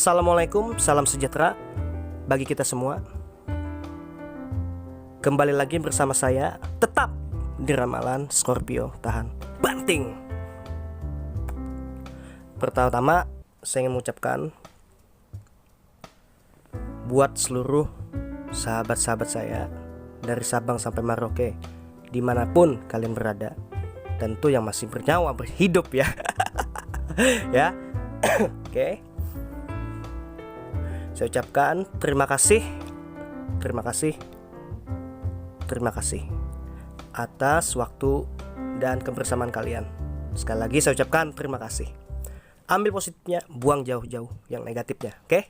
Assalamualaikum, salam sejahtera bagi kita semua. Kembali lagi bersama saya, tetap di ramalan Scorpio tahan banting. Pertama-tama saya ingin mengucapkan buat seluruh sahabat-sahabat saya dari Sabang sampai Merauke, dimanapun kalian berada, tentu yang masih bernyawa berhidup ya. Ya, oke. Saya ucapkan terima kasih atas waktu dan kebersamaan kalian. Sekali lagi saya ucapkan terima kasih. Ambil positifnya, buang jauh-jauh yang negatifnya, oke?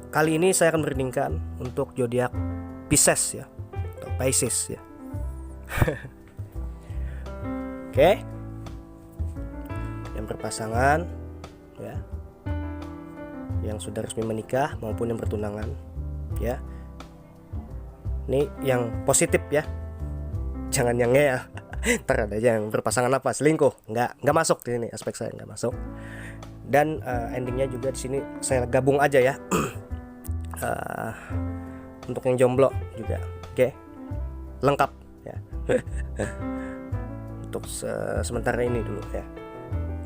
Kali ini saya akan beriringkan untuk zodiak Pisces ya, atau Pisces ya. Oke. Yang berpasangan ya, yang sudah resmi menikah maupun yang bertunangan ya. Ini yang positif ya, jangan yang ngeyel. Ntar ada yang berpasangan apa selingkuh, nggak masuk di sini, aspek saya nggak masuk. Dan endingnya juga di sini saya gabung aja ya. Untuk yang jomblo juga, oke? Lengkap ya. Untuk sementara ini dulu ya,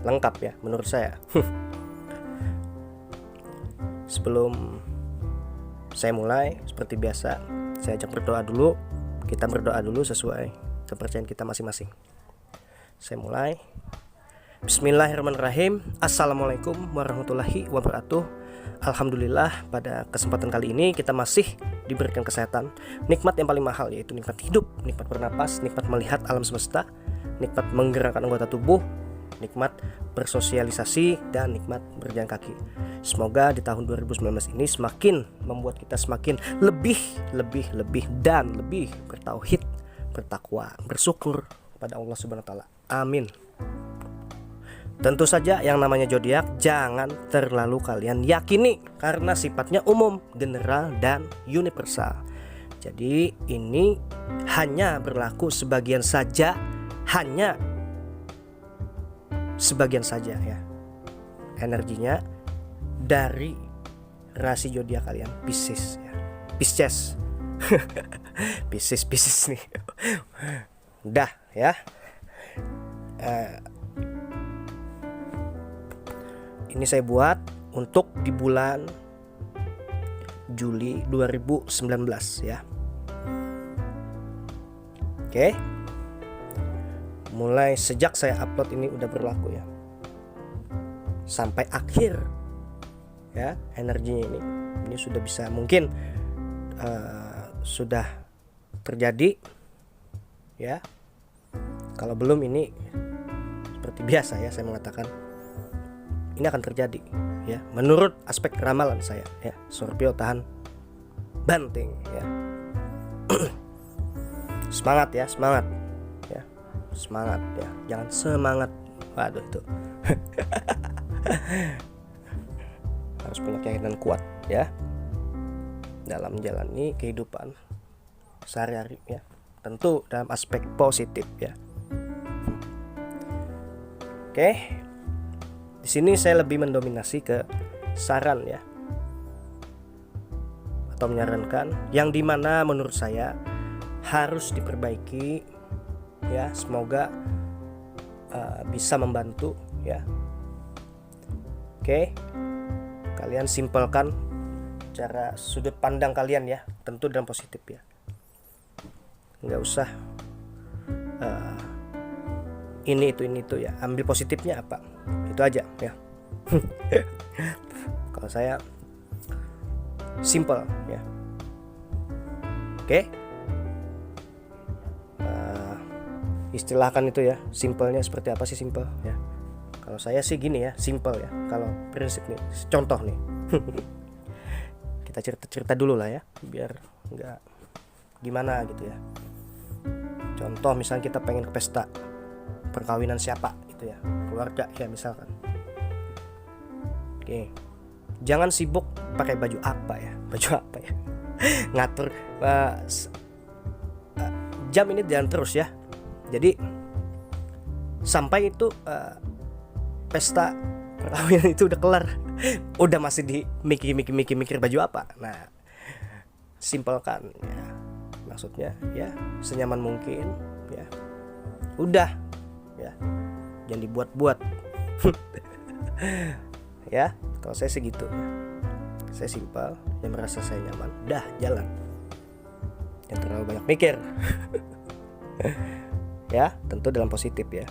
lengkap ya menurut saya. Sebelum saya mulai, seperti biasa, saya ajak berdoa dulu. Kita berdoa dulu sesuai kepercayaan kita masing-masing. Saya mulai. Bismillahirrahmanirrahim. Assalamualaikum warahmatullahi wabarakatuh. Alhamdulillah, pada kesempatan kali ini kita masih diberikan kesehatan. Nikmat yang paling mahal yaitu nikmat hidup, nikmat bernapas, nikmat melihat alam semesta, nikmat menggerakkan anggota tubuh, nikmat bersosialisasi, dan nikmat berjalan kaki. Semoga di tahun 2019 ini semakin membuat kita semakin lebih dan lebih bertauhid, bertakwa, bersyukur kepada Allah Subhanahu wa taala. Amin. Tentu saja yang namanya zodiak jangan terlalu kalian yakini karena sifatnya umum, general, dan universal. Jadi ini hanya berlaku sebagian saja, hanya sebagian saja ya energinya dari rasi zodiak kalian, Pisces ya. Pisces. Pisces nih. Udah ya. Ini saya buat untuk di bulan Juli 2019 ya. Oke. Mulai sejak saya upload ini udah berlaku ya, sampai akhir ya, energinya ini sudah bisa, mungkin sudah terjadi ya. Kalau belum, ini seperti biasa ya, saya mengatakan ini akan terjadi ya, menurut aspek ramalan saya ya. Scorpio tahan banting ya. Semangat ya, semangat ya, semangat ya, jangan semangat, waduh itu. Harus punya keyakinan kuat ya dalam menjalani kehidupan sehari-hari ya, tentu dalam aspek positif ya. Oke. Di sini saya lebih mendominasi ke saran ya, atau menyarankan yang dimana menurut saya harus diperbaiki ya. Semoga bisa membantu ya. Oke, kalian simpelkan cara sudut pandang kalian ya, tentu dalam positif ya. Nggak usah ini itu ya, ambil positifnya apa, itu aja ya. Kalau saya simple ya. Oke. Istilahkan itu ya, simpelnya seperti apa sih simple ya. Kalau saya sih gini ya, simple ya. Kalau prinsip nih, contoh nih. Kita cerita dulu lah ya, biar nggak gimana gitu ya. Contoh misalnya kita pengen ke pesta perkawinan siapa gitu ya, keluarga ya misalkan. Oke, jangan sibuk pakai baju apa ya, ngatur jam ini jangan terus ya. Jadi sampai itu pesta perkawinan itu udah kelar, udah masih di mikir baju apa. Nah, simpelkan ya, maksudnya ya senyaman mungkin ya, udah ya, jangan dibuat-buat. Ya, kalau saya segitu ya. Saya simpel, yang merasa saya nyaman, dah jalan, jangan terlalu banyak mikir. Ya, tentu dalam positif ya.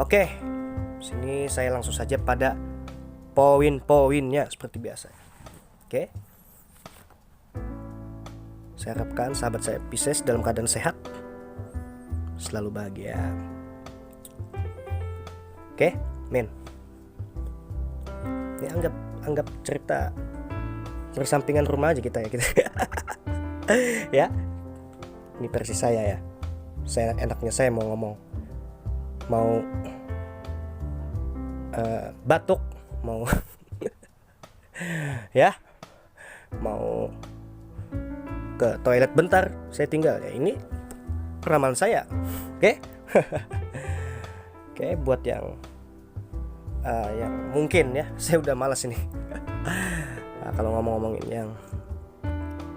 Oke, sini saya langsung saja pada poin-poinnya seperti biasa. Oke, saya harapkan sahabat saya Pisces dalam keadaan sehat, selalu bahagia. Oke, men. Ini anggap cerita bersampingan rumah aja kita ya, kita. Ya, ini versi saya ya. Saya enaknya saya mau ngomong, mau batuk, mau ya, mau ke toilet bentar, saya tinggal ya. Ini ramalan saya, oke? Oke, buat yang mungkin ya, saya udah malas ini. Nah, kalau ngomongin yang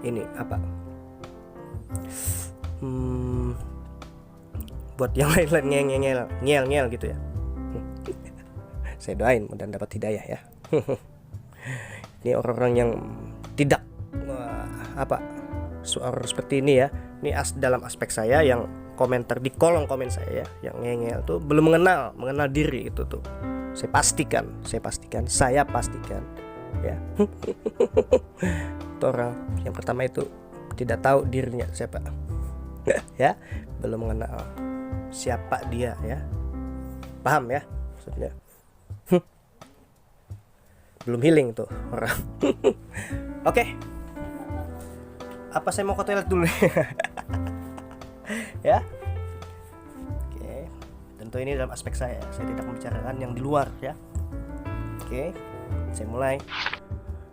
ini apa? Buat yang lain-lain ngel gitu ya. Saya doain mudah dapat hidayah ya. Ini orang-orang yang tidak suara seperti ini ya. Ini dalam aspek saya yang komentar di kolom komen saya ya, yang ngel tuh belum mengenal diri itu tuh. Saya pastikan ya. Itu orang yang pertama itu tidak tahu dirinya siapa. Ya, belum mengenal siapa dia ya. Paham ya maksudnya? Belum healing tuh orang. Oke. Apa saya mau ke toilet dulu? Ya. Oke. Tentu ini dalam aspek saya tidak membicarakan yang di luar ya. Oke. Saya mulai.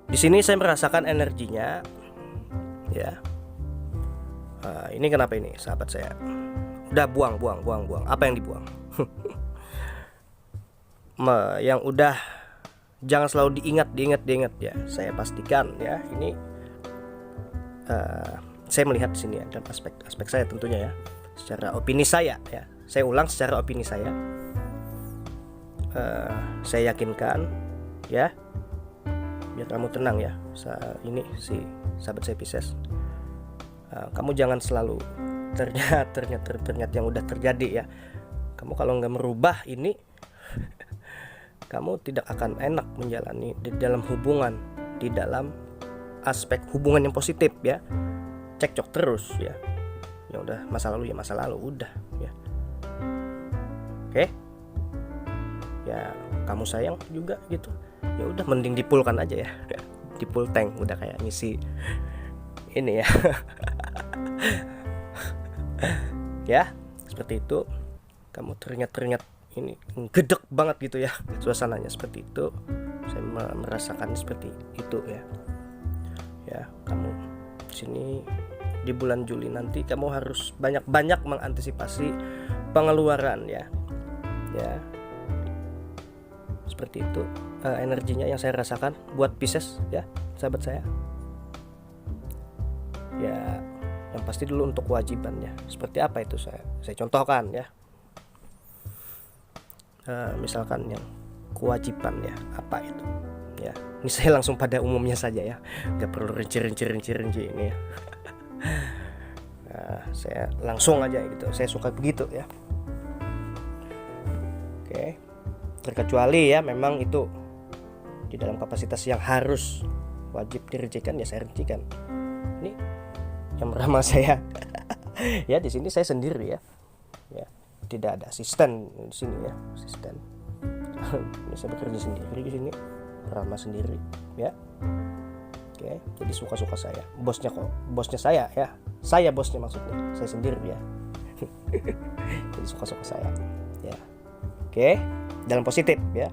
Di sini saya merasakan energinya ya. Ini kenapa ini sahabat saya? Udah buang. Apa yang dibuang? Yang udah jangan selalu diingat ya. Saya pastikan ya, ini saya melihat di sini ya, dalam aspek saya tentunya ya. Secara opini saya ya. Saya ulang secara opini saya. Saya yakinkan ya. Biar kamu tenang ya. Ini si sahabat saya Pisces. Kamu jangan selalu ternyata yang udah terjadi ya. Kamu kalau nggak merubah ini, kamu tidak akan enak menjalani di dalam hubungan, di dalam aspek hubungan yang positif ya. Cekcok terus ya. Ya udah, masa lalu udah ya. Oke. Ya kamu sayang juga gitu. Ya udah, mending dipulkan aja ya. Dipul tank udah kayak ngisi ini ya. Ya, seperti itu. Kamu teringat ini gedek banget gitu ya suasananya, seperti itu. Saya merasakan seperti itu ya. Ya, kamu sini di bulan Juli nanti kamu harus banyak-banyak mengantisipasi pengeluaran ya. Ya. Seperti itu energinya yang saya rasakan buat Pisces ya, sahabat saya. Ya, yang pasti dulu untuk kewajiban ya. Seperti apa itu saya contohkan ya. Misalkan yang kewajiban ya, apa itu ya. Ini saya langsung pada umumnya saja ya, nggak perlu rinci ini ya. Saya langsung aja gitu, saya suka begitu ya. Oke, terkecuali ya memang itu di dalam kapasitas yang harus wajib dirincikan ya, saya rincikan. Ini yang bernama saya ya, di sini saya sendiri ya. Ya, tidak ada asisten di sini ya, asisten. Ini saya bekerja sendiri di sini, ramah sendiri ya. Oke, jadi suka-suka saya. Bosnya saya ya. Saya bosnya maksudnya, saya sendiri ya. Jadi suka-suka saya ya. Oke, dalam positif ya.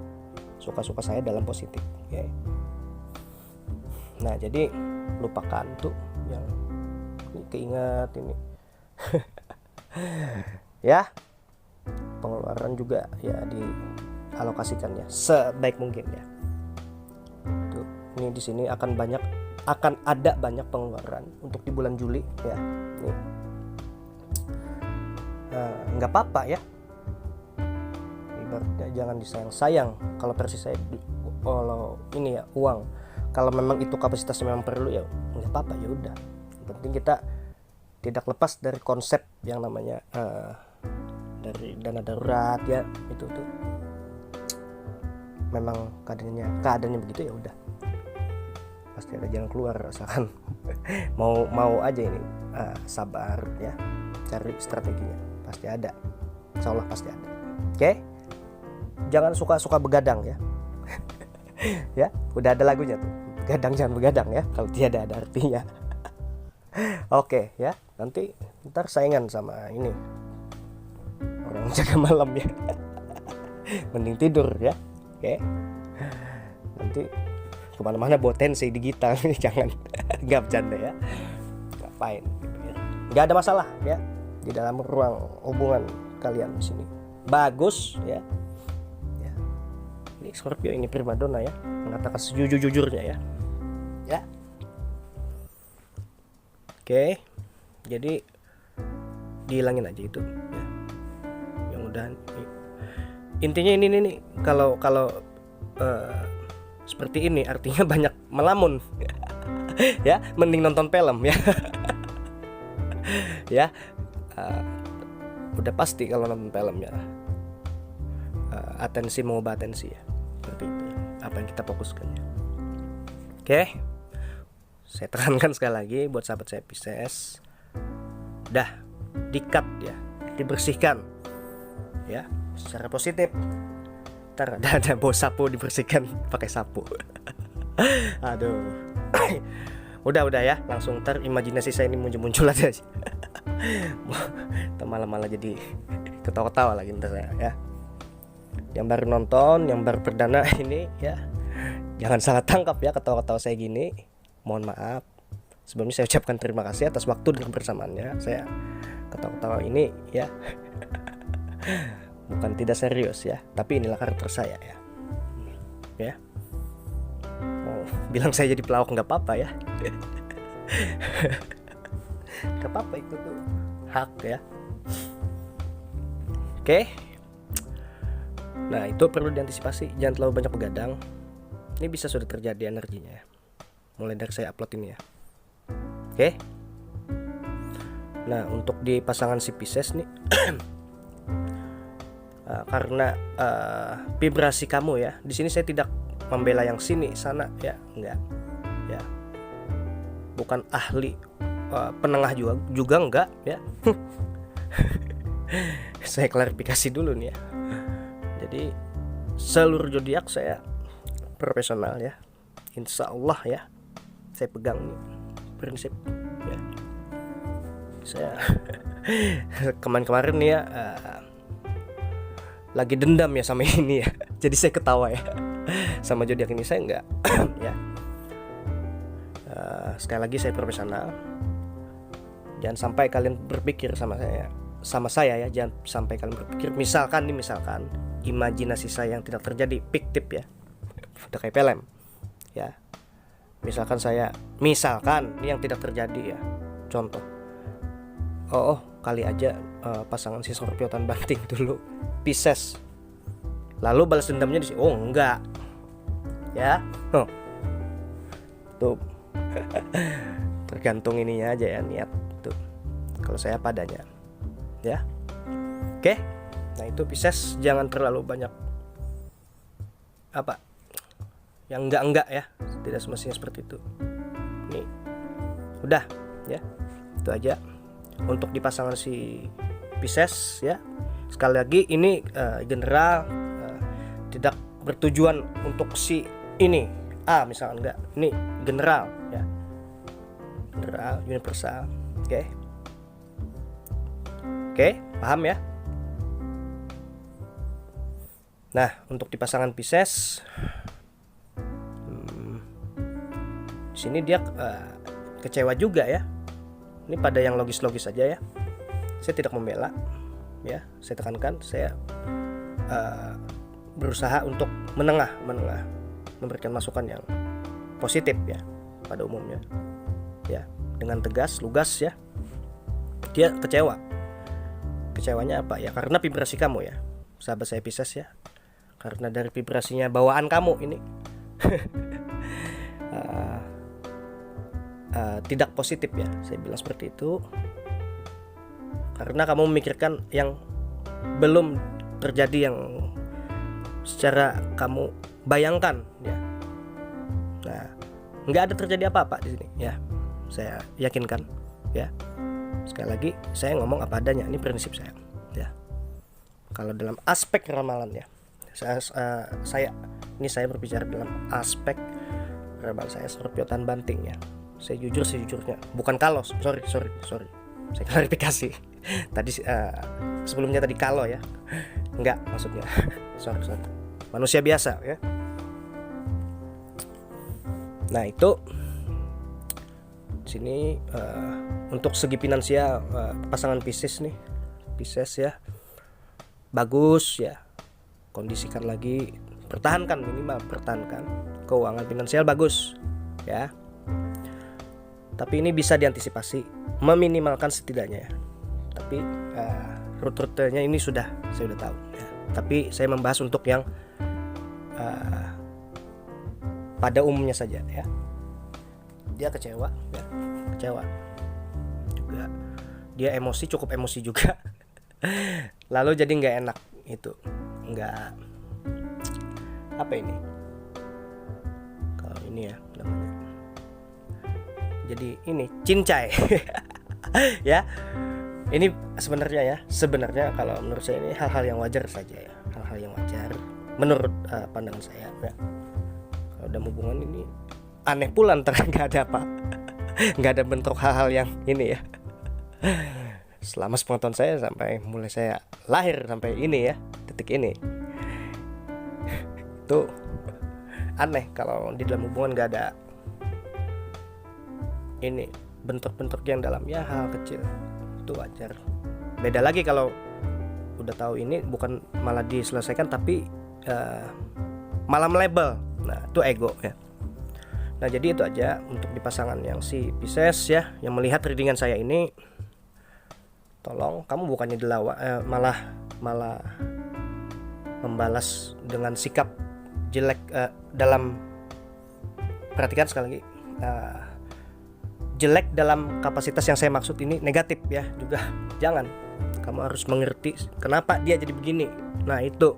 Suka-suka saya dalam positif. Oke. Nah, jadi lupakan tuh yang ini, keingat ini. Ya. Pengeluaran juga ya alokasikannya sebaik mungkin ya. Tuh, ini di sini akan ada banyak pengeluaran untuk di bulan Juli ya. Nih. Nggak apa-apa ya. Ibaratnya jangan disayang-sayang kalau versi saya, kalau ini ya uang. Kalau memang itu kapasitasnya memang perlu ya nggak apa-apa, ya udah. Yang penting kita tidak lepas dari konsep yang namanya dari dana darurat ya, itu tuh memang keadaannya begitu, ya udah pasti ada jalan keluar, asalkan mau aja ini sabar ya, cari strateginya, pasti ada, insya Allah pasti ada. Oke, jangan suka begadang ya. Ya udah ada lagunya tuh, begadang jangan begadang ya, kalau tiada ada artinya. Oke ya, nanti ntar saingan sama ini orang jaga malam ya. Mending tidur ya. Oke, nanti kemana-mana bawa tensi digital. Jangan, nggak bercanda ya, ngapain gitu ya. Nggak ada masalah ya di dalam ruang hubungan kalian di sini, bagus ya. Ini Scorpio ini primadona ya, mengatakan sejujur-jujurnya ya. Oke, jadi dihilangin aja itu ya. Yang udah intinya ini nih, kalau seperti ini artinya banyak melamun. Ya, mending nonton film ya. Ya, udah pasti kalau nonton film ya, atensi mengubah atensi ya, seperti itu ya, apa yang kita fokuskan ya. Oke, saya tekankan sekali lagi buat sahabat saya Pisces, dah di-cut ya, dibersihkan ya secara positif. Ntar ada bawa sapu, dibersihkan pakai sapu. Aduh. Udah ya, langsung ntar imajinasi saya ini muncul aja. Malah jadi ketawa-ketawa lagi ntar saya ya. Yang baru nonton, yang baru perdana ini ya, jangan salah tangkap ya ketawa-ketawa saya gini. Mohon maaf. Sebelumnya saya ucapkan terima kasih atas waktu dan kebersamaannya. Saya ketawa-ketawa ini ya. Bukan tidak serius ya, tapi inilah karakter saya ya. Ya. Mau bilang saya jadi pelawak nggak apa-apa ya. Nggak apa-apa, itu tuh hak ya. Oke. Nah, itu perlu diantisipasi, jangan terlalu banyak begadang. Ini bisa sudah terjadi energinya ya, mulai dari saya upload ini ya. Oke. Nah, untuk di pasangan si Pisces nih, karena vibrasi kamu ya, di sini saya tidak membela yang sini sana ya, enggak ya, bukan ahli penengah juga enggak ya. Saya klarifikasi dulu nih ya. Jadi seluruh zodiak saya profesional ya, insya Allah ya, saya pegang nih prinsip ya. Saya kemarin nih ya, lagi dendam ya sama ini ya, jadi saya ketawa ya sama zodiak ini, saya enggak ya. Sekali lagi saya profesional, jangan sampai kalian berpikir sama saya ya, jangan sampai kalian berpikir misalkan imajinasi saya yang tidak terjadi, fiktif ya, udah kayak film ya. Misalkan ini yang tidak terjadi ya, contoh, kali aja pasangan si Scorpio tan banting dulu Pisces, lalu balas dendamnya di sini, enggak ya, tuh. Tergantung ininya aja ya, niat tuh. Kalau saya padanya ya. Oke. Nah, itu Pisces, jangan terlalu banyak yang enggak ya, tidak semestinya seperti itu. Nih udah ya, itu aja untuk di pasangan si Pisces ya. Sekali lagi ini general, tidak bertujuan untuk si ini misalkan, enggak, ini general ya, general universal. Oke, paham ya. Nah, untuk di pasangan Pisces, di sini dia kecewa juga ya. Ini pada yang logis-logis saja ya. Saya tidak membela ya, saya tekankan, saya berusaha untuk menengah, memberikan masukan yang positif ya pada umumnya ya, dengan tegas, lugas ya. Dia kecewanya apa ya, karena vibrasi kamu ya, sahabat saya Pisces ya, karena dari vibrasinya bawaan kamu ini tidak positif ya, saya bilang seperti itu, karena kamu memikirkan yang belum terjadi, yang secara kamu bayangkan ya. Nah, nggak ada terjadi apa-apa di sini ya, saya yakinkan ya. Sekali lagi saya ngomong apa adanya, ini prinsip saya ya. Kalau dalam aspek ramalan ya, saya berbicara dalam aspek ramalan saya Scorpio Tan Banting ya. Saya jujur sejujurnya, bukan kalau, sorry, saya klarifikasi. Tadi sebelumnya tadi kalau ya, enggak maksudnya, sorry, manusia biasa ya. Nah itu sini untuk segi finansial pasangan Pisces ya, bagus ya, kondisikan lagi, minimal pertahankan keuangan finansial bagus ya. Tapi ini bisa diantisipasi, meminimalkan setidaknya ya. Tapi rute-rutenya ini saya sudah tahu ya. Tapi saya membahas untuk yang pada umumnya saja ya. Dia kecewa juga, dia cukup emosi juga. Lalu jadi nggak enak, itu nggak apa ini kalau ini ya namanya, jadi ini cincai ya. Ini sebenarnya kalau menurut saya ini hal-hal yang wajar saja ya, hal-hal yang wajar menurut pandangan saya ya. Kalau dalam hubungan ini aneh pula, ntar nggak ada bentuk hal-hal yang ini ya. Selama sepengetahuan saya, sampai mulai saya lahir sampai ini ya, detik ini, itu aneh kalau di dalam hubungan nggak ada ini bentuk-bentuk yang dalam ya, hal kecil itu wajar. Beda lagi kalau udah tahu ini bukan malah diselesaikan, tapi malah melabel, nah itu ego ya. Nah jadi itu aja untuk di pasangan yang si Pisces ya, yang melihat readingan saya ini, tolong kamu bukannya malah membalas dengan sikap jelek dalam, perhatikan sekali lagi, jelek dalam kapasitas yang saya maksud ini negatif ya juga. Jangan, kamu harus mengerti kenapa dia jadi begini. Nah itu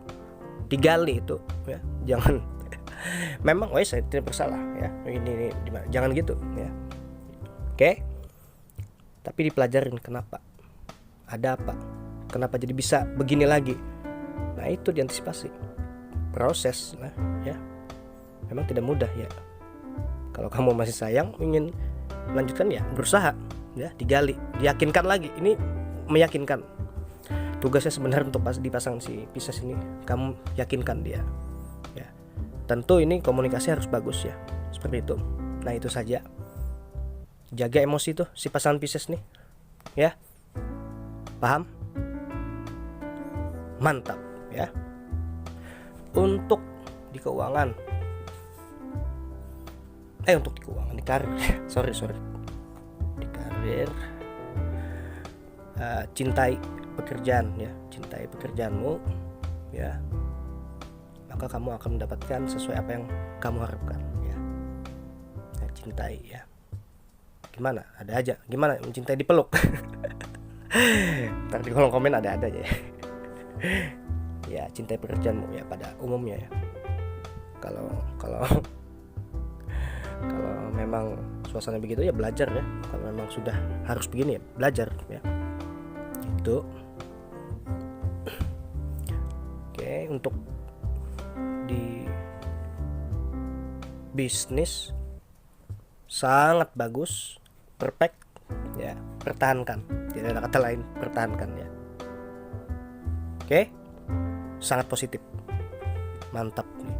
digali itu ya, jangan memang saya tidak bersalah ya, ini jangan gitu ya. Oke? Tapi dipelajarin kenapa, ada apa, kenapa jadi bisa begini lagi. Nah itu diantisipasi, proses lah ya. Memang tidak mudah ya. Kalau kamu masih sayang, ingin melanjutkan ya, berusaha ya, digali, diyakinkan lagi. Ini meyakinkan. Tugasnya sebenarnya untuk dipasang si Pisces ini, kamu yakinkan dia ya. Tentu ini komunikasi harus bagus ya, seperti itu. Nah itu saja, jaga emosi tuh si pasangan Pisces nih ya. Paham? Mantap ya. Untuk di keuangan, di karir sorry di karir, cintai pekerjaan ya, cintai pekerjaanmu ya, maka kamu akan mendapatkan sesuai apa yang kamu harapkan ya. Cintai ya, gimana, ada aja, gimana mencintai dipeluk. Ntar di kolom komen ada aja ya. Ya cintai pekerjaanmu ya pada umumnya ya. Kalau memang suasana begitu ya belajar ya. Kalau memang sudah harus begini ya belajar ya. Itu. Oke, untuk di bisnis sangat bagus, perfect ya, pertahankan. Tidak ada kata lain, pertahankan ya. Oke, sangat positif, mantap nih.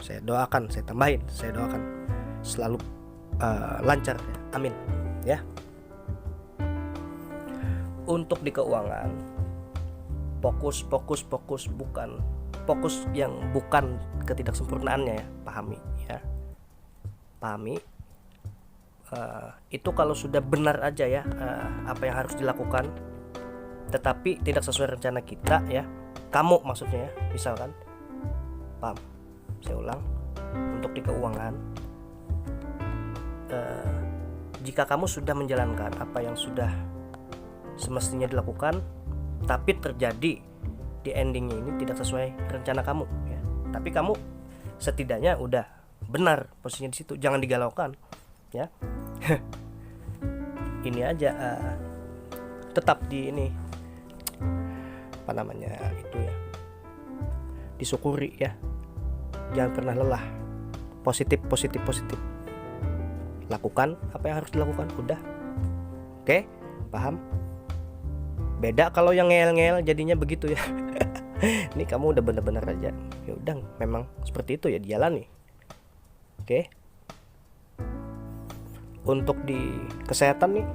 Saya doakan selalu lancar ya. Amin ya. Untuk di keuangan, fokus bukan fokus yang bukan ketidaksempurnaannya ya, pahami ya, pahami. Itu kalau sudah benar aja ya, apa yang harus dilakukan, tetapi tidak sesuai rencana kita ya, kamu maksudnya ya, misalkan, paham, saya ulang, untuk di keuangan, jika kamu sudah menjalankan apa yang sudah semestinya dilakukan, tapi terjadi di endingnya ini tidak sesuai rencana kamu ya, tapi kamu setidaknya udah benar posisinya di situ, jangan digalaukan ya. Ini aja, tetap di ini, apa namanya itu ya, disyukuri ya, jangan pernah lelah, positif, lakukan apa yang harus dilakukan, udah. Oke, paham? Beda kalau yang ngel-ngel jadinya begitu ya. Ini kamu udah bener-bener aja, ya udah memang seperti itu ya, dijalani. Oke. Untuk di kesehatan nih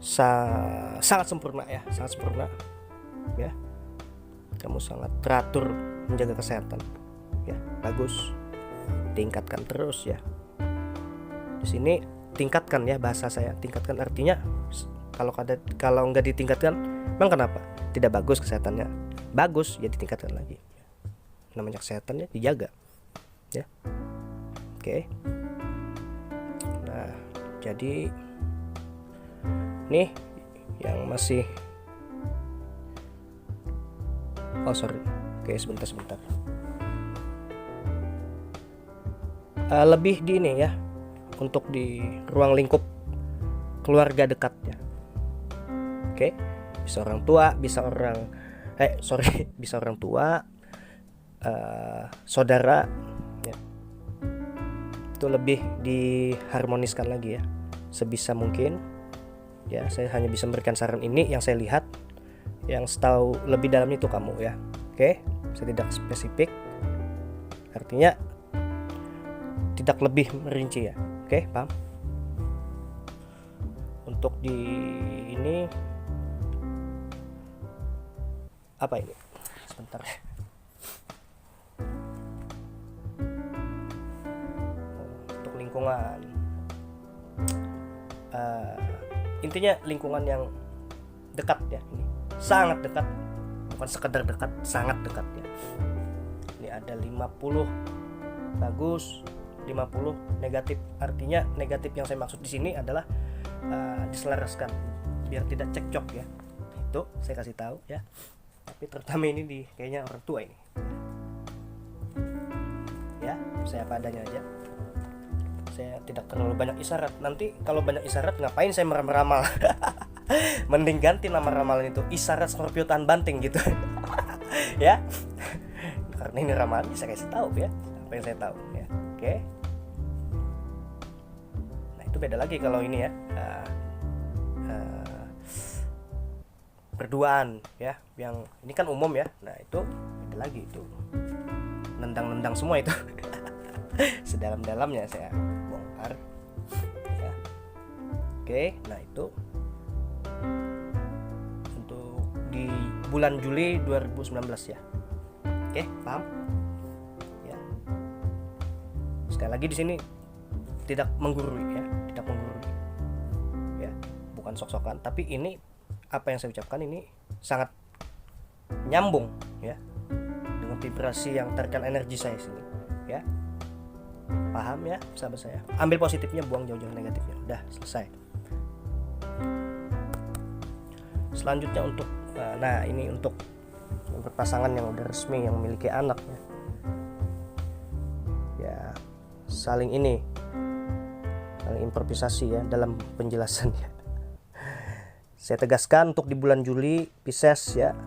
sangat sempurna ya, sangat sempurna ya. Kamu sangat teratur menjaga kesehatan ya, bagus, tingkatkan terus ya. Di sini tingkatkan ya, bahasa saya tingkatkan artinya kalau nggak ditingkatkan memang kenapa tidak bagus kesehatannya, bagus ya ditingkatkan lagi, namanya kesehatannya dijaga ya. Oke. Nah, jadi nih yang masih oke, sebentar. Lebih di ini ya, untuk di ruang lingkup keluarga dekat ya. Oke, bisa orang tua, bisa orang tua, saudara ya. Itu lebih diharmoniskan lagi ya, sebisa mungkin ya. Saya hanya bisa memberikan saran ini yang saya lihat, yang setahu lebih dalam itu kamu ya. Oke, saya tidak spesifik, artinya tidak lebih merinci ya. Oke, paham? Untuk di ini apa ini? Sebentar. Untuk lingkungan, intinya lingkungan yang dekat ya, ini sangat dekat, bukan sekedar dekat, sangat dekat ya. Ini ada 50 bagus, 50 negatif. Artinya negatif yang saya maksud di sini adalah diselaraskan biar tidak cekcok ya. Itu saya kasih tahu ya. Tapi terutama ini di kayaknya orang tua ini. Ya, saya apa adanya aja. Saya tidak terlalu banyak isyarat. Nanti kalau banyak isyarat ngapain saya meramal? Mending ganti nama ramalan itu isyarat Scorpio tahan banting gitu. Ya. Karena ini ramalan saya kasih tahu ya, apa yang saya tahu ya. Oke. Nah, itu beda lagi kalau ini ya. Berduaan ya, yang ini kan umum ya. Nah, itu beda lagi, itu nendang-nendang semua itu. Sedalam-dalamnya saya bongkar ya. Oke, nah itu untuk di bulan Juli 2019 ya. Oke, paham? Ya. Sekali lagi di sini tidak menggurui ya, tidak menggurui. Ya, bukan sok-sokan, tapi ini apa yang saya ucapkan ini sangat nyambung ya dengan vibrasi yang terekam energi saya sini ya. Paham ya sahabat saya? Ambil positifnya, buang jauh-jauh negatifnya. Udah selesai. Selanjutnya untuk nah ini untuk berpasangan yang udah resmi, yang memiliki anak ya. Ya, saling improvisasi ya dalam penjelasannya. Saya tegaskan untuk di bulan Juli Pisces ya,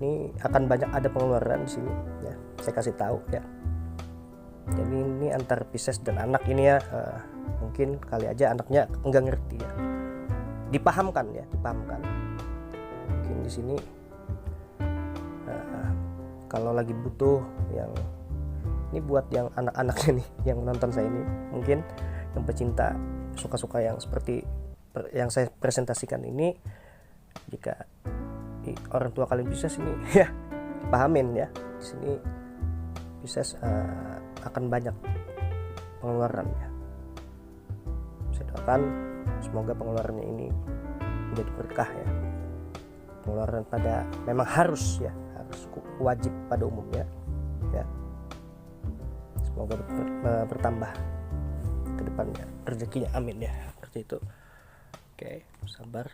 ini akan banyak ada pengeluaran di sini ya. Saya kasih tahu ya. Jadi ini antar Pisces dan anak ini ya, mungkin kali aja anaknya enggak ngerti ya. Dipahamkan. Mungkin di sini kalau lagi butuh yang ini buat yang anak-anaknya nih yang nonton saya ini, mungkin yang pecinta suka-suka yang seperti yang saya presentasikan ini, jika orang tua kalian Pisces ini ya pahamin ya, di sini Pisces akan banyak pengeluaran ya. Saya doakan semoga pengeluarannya ini menjadi berkah ya. Pengeluaran pada memang harus ya, harus wajib pada umumnya ya. Semoga bertambah ke depannya rezekinya, amin ya, seperti itu. Oke, sabar,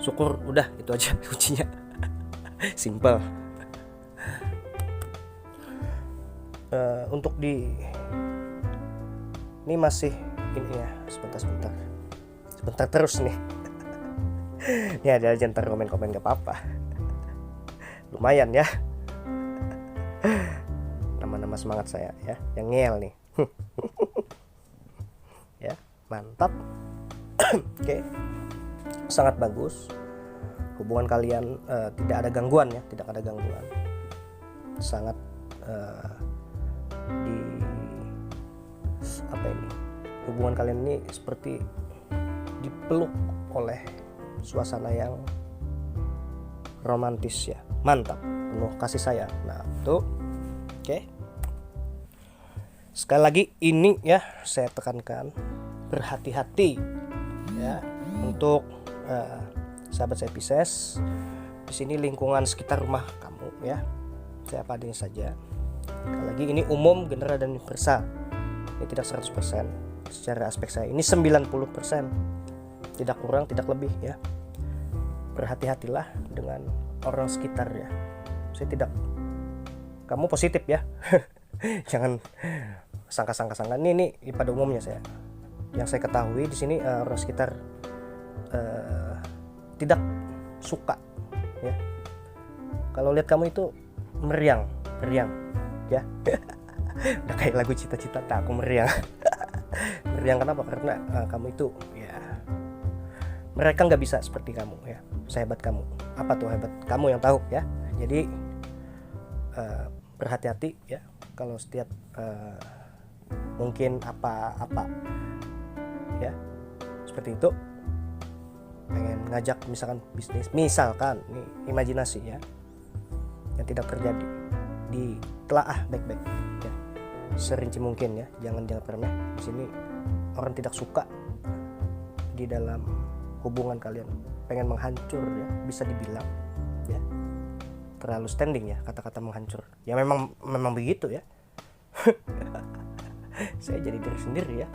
syukur, udah itu aja kuncinya. Simple. Untuk ini masih ini ya, sebentar terus nih. Ini ada aja ntar komen gak apa-apa. Lumayan ya. Nama-nama semangat saya ya, yang ngel nih. Ya, mantap. Oke. Sangat bagus. Hubungan kalian tidak ada gangguan ya, Sangat hubungan kalian ini seperti dipeluk oleh suasana yang romantis ya, mantap, penuh kasih sayang. Nah itu oke. Sekali lagi ini ya saya tekankan, berhati-hati ya untuk sahabat saya Pisces. Di sini lingkungan sekitar rumah kamu ya, saya apa adanya saja. Sekali lagi ini umum, general dan universal. Ini tidak 100%. Secara aspek saya ini 90%, tidak kurang tidak lebih ya. Berhati-hatilah dengan orang sekitar ya. Saya tidak, kamu positif ya. Jangan sangka ini pada umumnya saya. Yang saya ketahui di sini orang sekitar tidak suka ya. Kalau lihat kamu itu meriang ya. Udah kayak lagu cita-cita, tak aku meriang. Meriang kenapa? Karena kamu itu ya, mereka nggak bisa seperti kamu ya, sehebat kamu. Apa tuh hebat? Kamu yang tahu ya. Jadi berhati-hati ya kalau setiap mungkin apa ya seperti itu, pengen ngajak misalkan bisnis, misalkan nih imajinasi ya, yang tidak terjadi, ditelaah baik-baik ya, serinci mungkin ya, jangan remeh. Di sini orang tidak suka di dalam hubungan kalian, pengen menghancur ya, bisa dibilang ya, terlalu standing ya kata-kata menghancur ya, memang begitu ya. Saya jadi diri sendiri ya.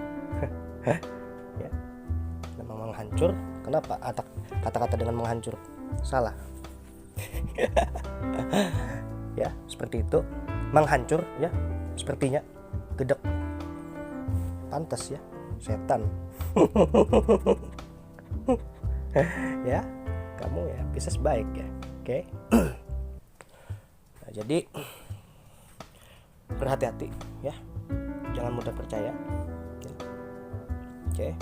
Ya memang menghancur. Kenapa kata-kata dengan menghancur salah? Ya seperti itu, menghancur ya, sepertinya gedek, pantas ya, setan. Ya kamu ya Pisces baik ya. Oke. Nah, jadi berhati-hati ya, jangan mudah percaya. Oke.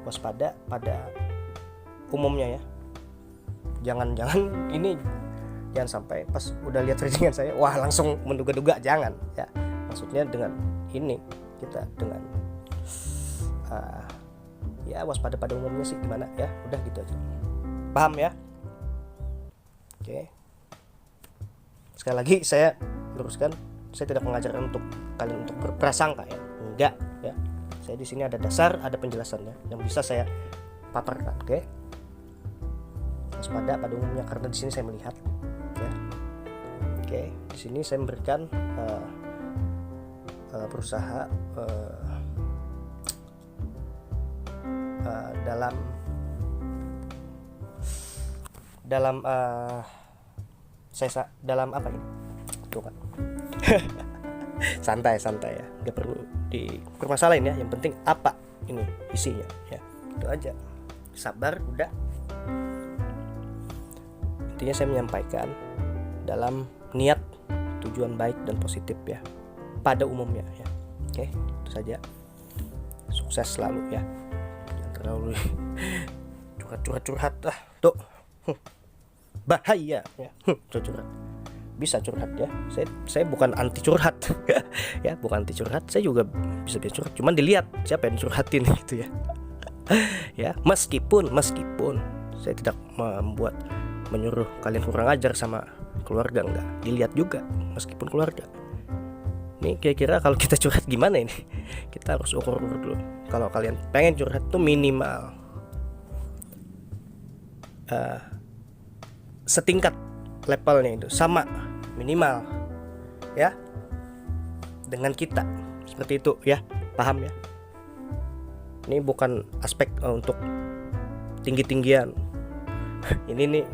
Waspada pada umumnya ya. Jangan ini, jangan sampai pas udah lihat readingan saya wah langsung menduga-duga, jangan ya. Maksudnya dengan ini kita dengan ya waspada pada umumnya sih gimana ya, udah gitu aja. Paham ya? Oke. Sekali lagi saya luruskan, saya tidak mengajarkan untuk kalian untuk berprasangka ya, enggak ya. Saya di sini ada dasar, ada penjelasannya yang bisa saya paparkan. Oke. Waspada pada umumnya karena di sini saya melihat ya. Oke, di sini saya memberikan berusaha dalam apa ini? Tuh kan. santai ya, nggak perlu dipermasalahin ya, yang penting apa ini isinya ya, itu aja. Sabar, udah. Intinya saya menyampaikan dalam niat tujuan baik dan positif ya, pada umumnya ya. Oke, itu saja. Sukses selalu ya, jangan terlalu curhat tuh. Bahaya ya, curhat. Bisa curhat ya, saya bukan anti curhat. Ya bukan anti curhat, saya juga bisa curhat, cuman dilihat siapa yang curhatin gitu ya. Ya meskipun Saya tidak menyuruh kalian kurang ajar sama keluarga, enggak. Dilihat juga meskipun keluarga. Ini kira-kira kalau kita curhat gimana ini? Kita harus ukur dulu. Kalau kalian pengen curhat tuh minimal setingkat levelnya itu sama, minimal ya, dengan kita, seperti itu ya, paham ya? Ini bukan aspek untuk tinggi-tinggian. Ini nih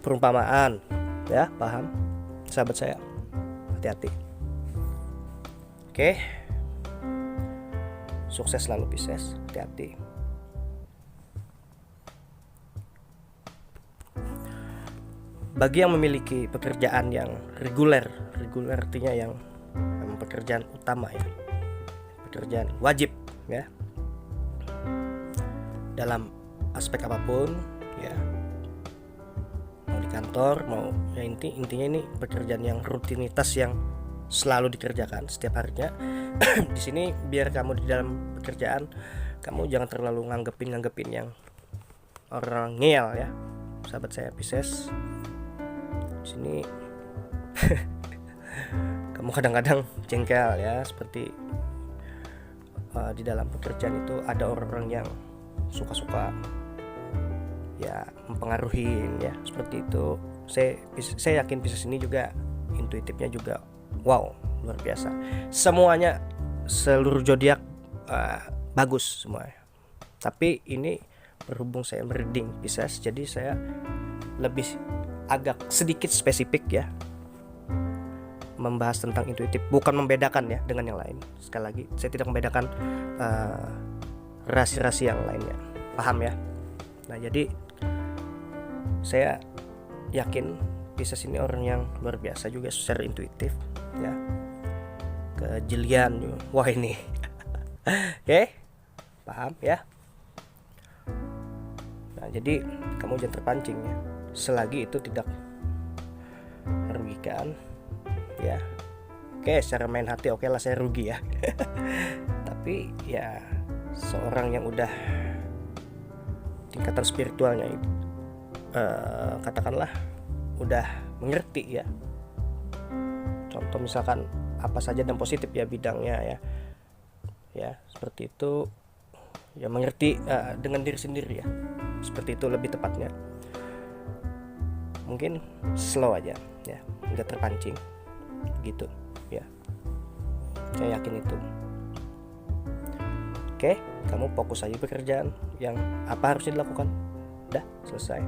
perumpamaan ya, paham sahabat saya? Hati-hati. Oke, sukses selalu Pisces, hati-hati. Bagi yang memiliki pekerjaan yang reguler artinya yang pekerjaan utama ya, pekerjaan wajib ya, dalam aspek apapun ya, mau di kantor, mau ya, intinya ini pekerjaan yang rutinitas yang selalu dikerjakan setiap harinya. Di sini biar kamu di dalam pekerjaan kamu jangan terlalu nganggepin yang orang ngeyel ya, sahabat saya Pisces. Di sini kamu kadang-kadang jengkel ya, seperti di dalam pekerjaan itu ada orang-orang yang suka ya mempengaruhi ya, seperti itu. Saya yakin Pisces ini juga intuitifnya juga wow, luar biasa. Semuanya, seluruh zodiak bagus semuanya. Tapi ini berhubung saya reading Pisces, jadi saya lebih agak sedikit spesifik ya, membahas tentang intuitif, bukan membedakan ya dengan yang lain. Sekali lagi, saya tidak membedakan rasi-rasi yang lainnya, paham ya? Nah, jadi saya yakin Pisces ini orang yang luar biasa juga secara intuitif ya, kejelian juga. Wah ini oke, paham ya? Nah, jadi kamu jangan terpancing ya, selagi itu tidak merugikan ya. Oke, secara main hati oke lah saya rugi ya. Tapi ya seorang yang udah tingkatan spiritualnya itu katakanlah udah mengerti ya. Contoh misalkan apa saja dan positif ya bidangnya ya seperti itu ya, mengerti dengan diri sendiri ya, seperti itu lebih tepatnya. Mungkin slow aja ya, nggak terpancing gitu ya, saya yakin itu. Oke, kamu fokus aja pekerjaan yang apa harusnya dilakukan, udah selesai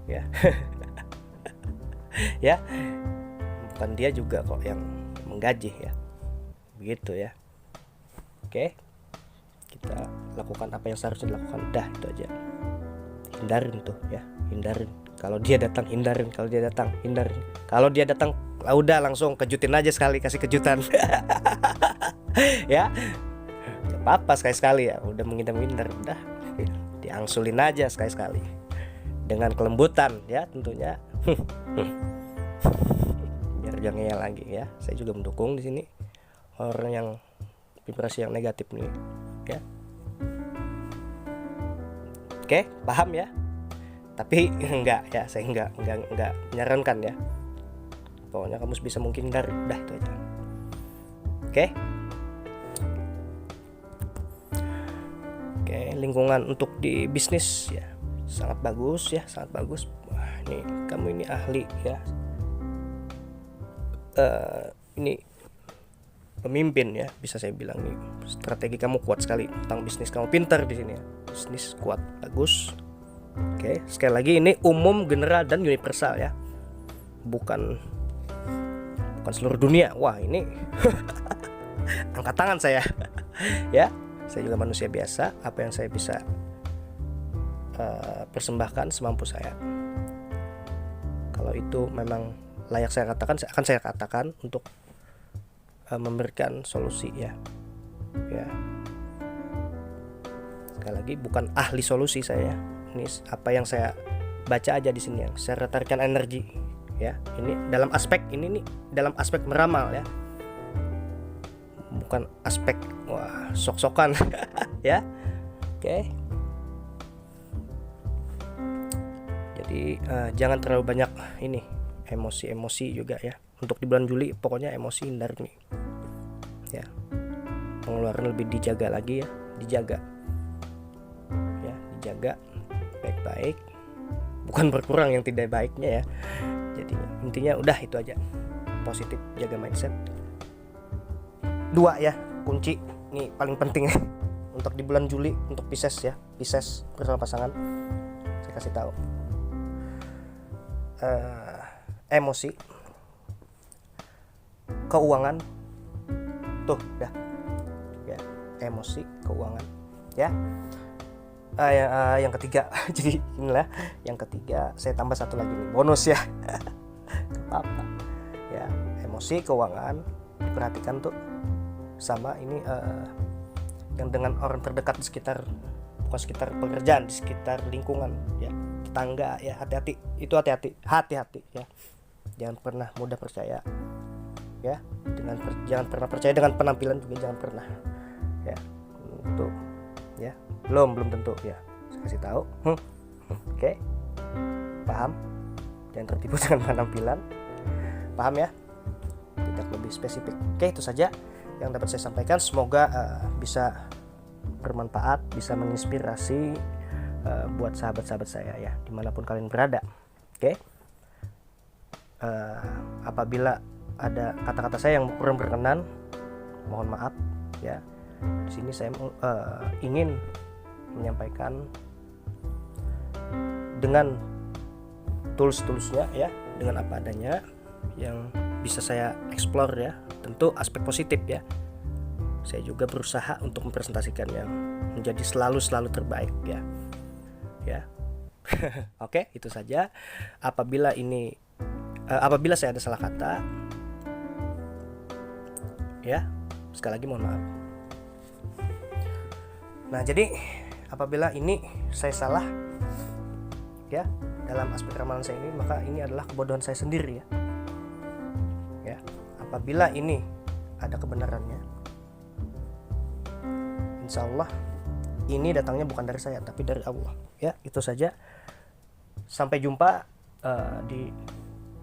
ya. Ya, bukan dia juga kok yang menggaji ya, begitu ya. Oke, kita lakukan apa yang seharusnya dilakukan, dah itu aja. Hindarin tuh ya, hindarin. Kalau dia datang hindarin, kalau dia datang hindarin. Kalau dia datang udah langsung kejutin aja sekali, kasih kejutan. Ya, gak apa-apa sekali-sekali ya, udah menghindar-hindar, udah diangsulin aja sekali-sekali dengan kelembutan ya tentunya. Biar jangan ngeyel lagi ya. Saya juga mendukung di sini orang yang vibrasi yang negatif nih ya. Oke, paham ya? Tapi enggak ya, saya enggak menyarankan ya. Pokoknya kamu bisa mungkin hindar, udah itu aja. Oke. Oke, lingkungan untuk di bisnis ya sangat bagus ya, sangat bagus. Wah, ini kamu ini ahli ya. Ini pemimpin ya, bisa saya bilang nih. Strategi kamu kuat sekali tentang bisnis, kamu pintar di sini ya. Bisnis kuat, bagus. Oke, sekali lagi ini umum, general dan universal ya. Bukan seluruh dunia. Wah, ini angkat tangan saya. Ya, saya juga manusia biasa, apa yang saya bisa persembahkan semampu saya. Kalau itu memang layak saya katakan, akan saya katakan untuk memberikan solusi ya. Ya. Sekali lagi bukan ahli solusi saya. Ini apa yang saya baca aja di sini, yang saya tarikan energi ya. Ini dalam aspek ini nih, dalam aspek meramal ya. Bukan aspek sok-sokan ya. Oke. Jadi jangan terlalu banyak ini emosi juga ya. Untuk di bulan Juli pokoknya emosi hindar nih ya. Pengeluaran lebih dijaga lagi ya, dijaga baik-baik, bukan berkurang yang tidak baiknya ya. Jadi intinya udah itu aja, positif, jaga mindset. 2 ya kunci ini paling penting untuk di bulan Juli untuk Pisces ya, Pisces bersama pasangan. Saya kasih tahu emosi, keuangan, tuh dah ya, emosi, keuangan ya. Yang ketiga jadi inilah yang ketiga, saya tambah satu lagi nih bonus ya. Apa ya, emosi, keuangan diperhatikan tuh, sama ini yang dengan orang terdekat di sekitar, bukan sekitar pekerjaan, di sekitar lingkungan ya, tetangga ya, hati-hati itu, hati-hati ya. Jangan pernah mudah percaya ya, jangan pernah percaya dengan penampilan juga, jangan pernah ya. Untuk ya, belum tentu ya, saya kasih tahu. Oke. Paham, jangan tertipu dengan penampilan, paham ya, tidak lebih spesifik. Oke, itu saja yang dapat saya sampaikan. Semoga bisa bermanfaat, bisa menginspirasi buat sahabat-sahabat saya ya, dimanapun kalian berada. Oke. Apabila ada kata-kata saya yang kurang berkenan, mohon maaf ya. Di sini saya ingin menyampaikan dengan tulus-tulusnya ya, dengan apa adanya yang bisa saya explore ya, tentu aspek positif ya. Saya juga berusaha untuk mempresentasikan yang menjadi selalu terbaik ya. Oke, itu saja. Apabila saya ada salah kata ya, sekali lagi mohon maaf. Nah, jadi apabila ini saya salah ya dalam aspek ramalan saya ini, maka ini adalah kebodohan saya sendiri ya. Apabila ini ada kebenarannya, insya Allah ini datangnya bukan dari saya tapi dari Allah ya. Itu saja, sampai jumpa di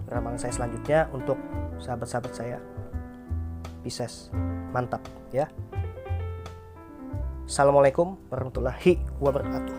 ramalan saya selanjutnya untuk sahabat-sahabat saya Pisces. Mantap ya. Assalamualaikum warahmatullahi wabarakatuh.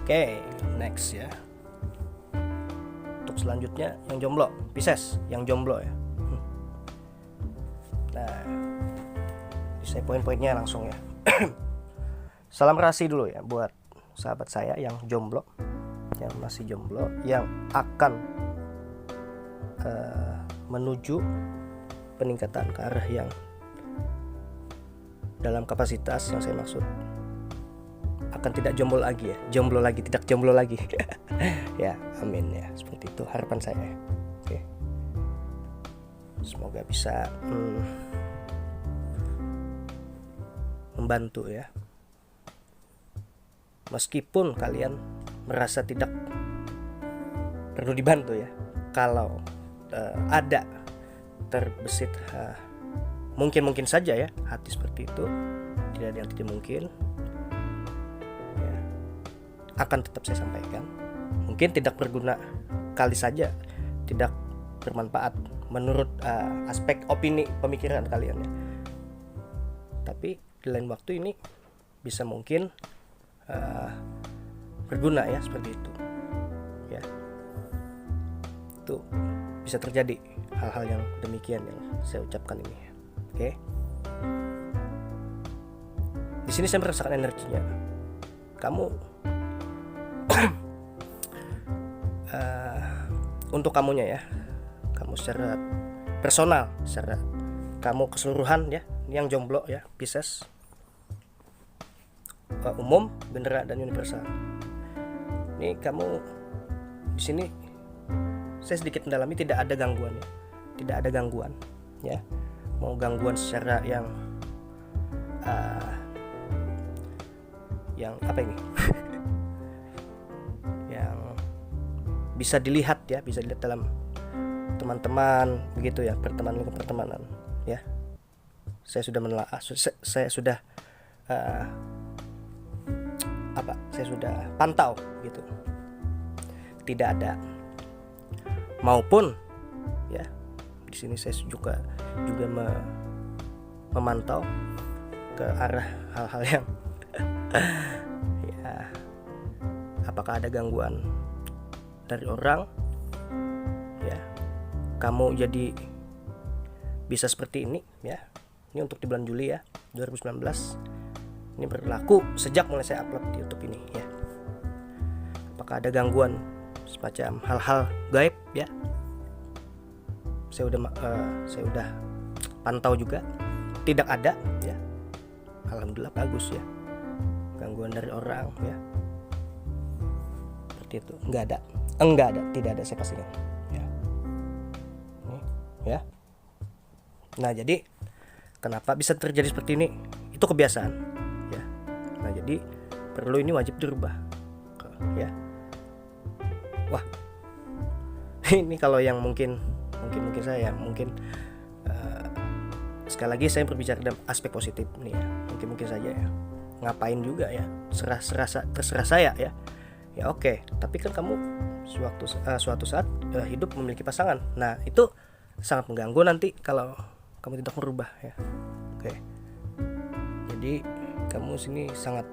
Oke, next ya. Untuk selanjutnya yang jomblo, Pisces, yang jomblo ya. Nah, saya poin-poinnya langsung ya. Salam rasi dulu ya buat sahabat saya yang jomblo, yang masih jomblo, yang akan menuju peningkatan ke arah yang dalam kapasitas yang saya maksud, akan tidak jomblo lagi ya, tidak jomblo lagi. Ya, amin ya, seperti itu harapan saya. Oke, semoga bisa membantu ya, meskipun kalian merasa tidak perlu dibantu ya. Kalau ada terbesit mungkin saja ya hati seperti itu, tidak ada yang tidak mungkin, akan tetap saya sampaikan. Mungkin tidak berguna, kali saja tidak bermanfaat menurut aspek opini pemikiran kalian ya. Tapi di lain waktu ini bisa mungkin berguna ya, seperti itu ya. Itu bisa terjadi hal-hal yang demikian yang saya ucapkan ini. Oke. Di sini saya merasakan energinya. Kamu untuk kamunya ya, kamu secara personal, secara kamu keseluruhan ya, yang jomblo ya, Pisces, umum, general dan universal. Ini kamu di sini saya sedikit mendalami, tidak ada gangguan ya. Tidak ada gangguan ya. Mau gangguan secara yang apa ini? Yang bisa dilihat ya, bisa dilihat dalam teman-teman begitu ya, pertemanan ya. Saya sudah menelaah, saya sudah saya sudah pantau gitu. Tidak ada. Maupun ya, di sini saya juga memantau ke arah hal-hal yang ya, apakah ada gangguan dari orang ya, kamu jadi bisa seperti ini ya. Ini untuk di bulan Juli ya 2019. Ini berlaku sejak mulai saya upload di YouTube ini ya. Apakah ada gangguan semacam hal-hal gaib ya? Saya udah pantau juga, tidak ada ya. Alhamdulillah, bagus ya. Gangguan dari orang ya, seperti itu enggak ada, tidak ada, saya pastikan ya. Ini ya. Nah, jadi kenapa bisa terjadi seperti ini? Itu kebiasaan ya. Nah, jadi perlu ini wajib dirubah ya. Wah, ini kalau yang mungkin saya sekali lagi saya berbicara dalam aspek positif nih ya. Mungkin saja ya. Ngapain juga ya? Terserah saya ya. Ya oke. Tapi kan kamu suatu saat hidup memiliki pasangan. Nah, itu sangat mengganggu nanti kalau kamu tidak merubah ya. Oke. Jadi kamu sini sangat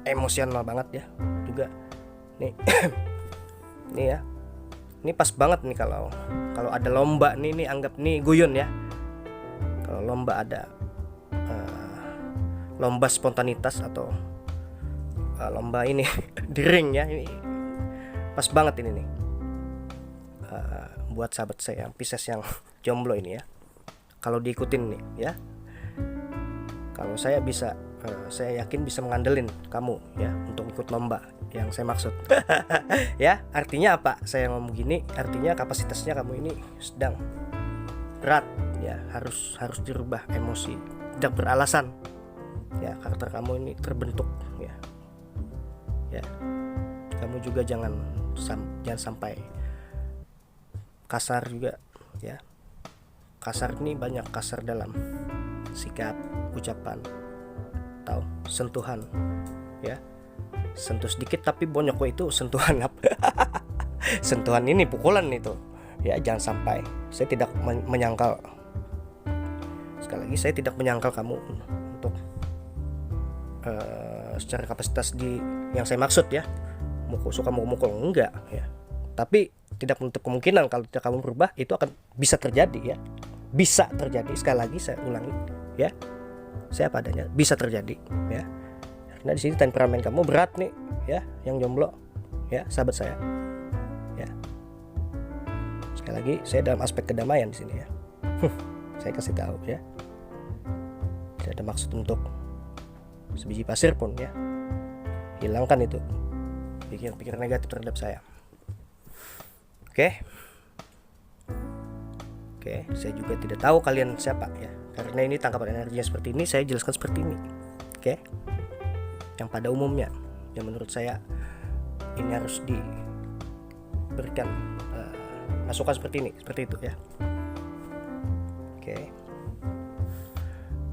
emosional banget ya juga nih. Nih ya. Ini pas banget nih kalau ada lomba nih anggap nih Guyun ya. Kalau lomba ada lomba spontanitas atau lomba ini di ring ya, ini pas banget ini nih buat sahabat saya yang Pisces yang jomblo ini ya. Kalau diikutin nih ya, kalau saya bisa saya yakin bisa mengandelin kamu ya untuk ikut lomba yang saya maksud. Ya, artinya apa? Saya ngomong gini, artinya kapasitasnya kamu ini sedang berat ya, harus dirubah emosi, tidak beralasan. Ya, karakter kamu ini terbentuk ya. Ya. Kamu juga jangan sampai kasar juga ya. Kasar ini banyak kasar dalam sikap, ucapan, atau sentuhan ya. Sentuh sedikit tapi bonyok itu sentuhan apa? Sentuhan ini pukulan itu. Ya, jangan sampai. Saya tidak menyangkal. Sekali lagi, saya tidak menyangkal kamu untuk secara kapasitas yang saya maksud ya. Suka mukul enggak ya. Tapi tidak menutup kemungkinan kalau tidak kamu berubah itu akan bisa terjadi ya. Bisa terjadi, sekali lagi saya ulangi ya. Saya padanya bisa terjadi ya. Karena di sini temperamen kamu berat nih ya, yang jomblo ya, sahabat saya. Ya. Sekali lagi saya dalam aspek kedamaian di sini ya. Saya kasih tahu ya. Tidak ada maksud untuk sebiji pasir pun ya. Hilangkan itu pikiran-pikiran negatif terhadap saya. Oke, saya juga tidak tahu kalian siapa ya. Karena ini tangkapan energinya seperti ini, saya jelaskan seperti ini. Oke. Yang pada umumnya, yang menurut saya ini harus diberikan masukan seperti itu ya. Oke.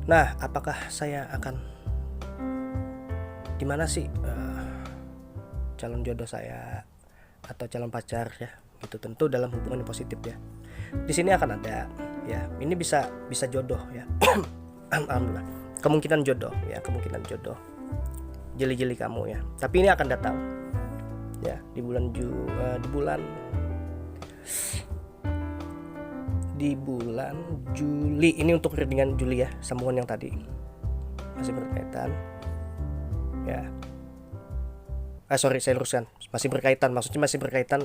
Nah, apakah saya akan gimana sih calon jodoh saya atau calon pacar ya? Itu tentu dalam hubungan yang positif ya. Di sini akan ada ya, ini bisa jodoh ya. Alhamdulillah. Kemungkinan jodoh jeli-jeli kamu ya. Tapi ini akan datang ya di bulan Juli. Ini untuk readingan Juli ya, sambungan yang tadi masih berkaitan ya. Saya luruskan, masih berkaitan, maksudnya masih berkaitan,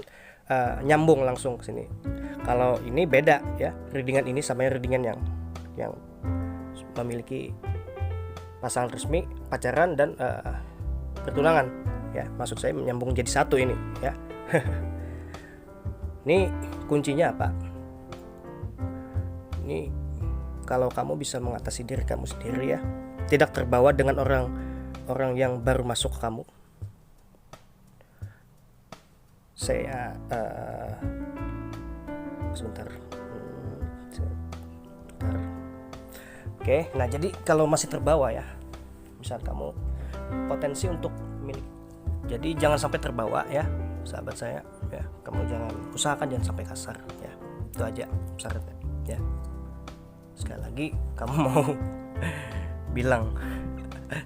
nyambung langsung ke sini. Kalau ini beda ya, readingan ini sama readingan yang memiliki pasangan resmi, pacaran dan bertunangan ya. Maksud saya menyambung jadi satu ini ya. Ini kuncinya apa? Ini kalau kamu bisa mengatasi diri kamu sendiri ya, tidak terbawa dengan orang yang baru masuk ke kamu. Saya sebentar. Oke, nah jadi kalau masih terbawa ya, misal kamu potensi untuk milik, jadi jangan sampai terbawa ya, sahabat saya ya. Kamu usahakan jangan sampai kasar ya. Itu aja syaratnya ya. Sekali lagi kamu mau bilang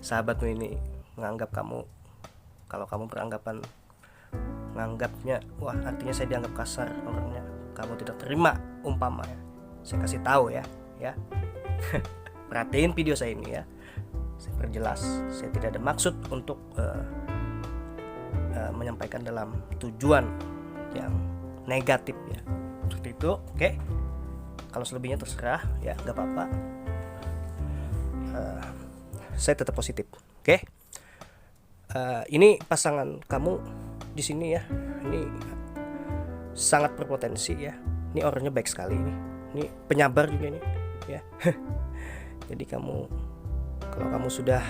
sahabatmu ini menganggap kamu, kalau kamu beranggapan menganggapnya wah artinya saya dianggap kasar orangnya, kamu tidak terima umpama ya, saya kasih tahu ya. Perhatiin video saya ini ya, saya perjelas, saya tidak ada maksud untuk menyampaikan dalam tujuan yang negatif ya, seperti itu. Oke, kalau selebihnya terserah ya, nggak apa-apa. Saya tetap positif. Oke, ini pasangan kamu di sini ya, ini sangat berpotensi ya. Ini orangnya baik sekali ini penyabar juga ini ya. Jadi kalau kamu sudah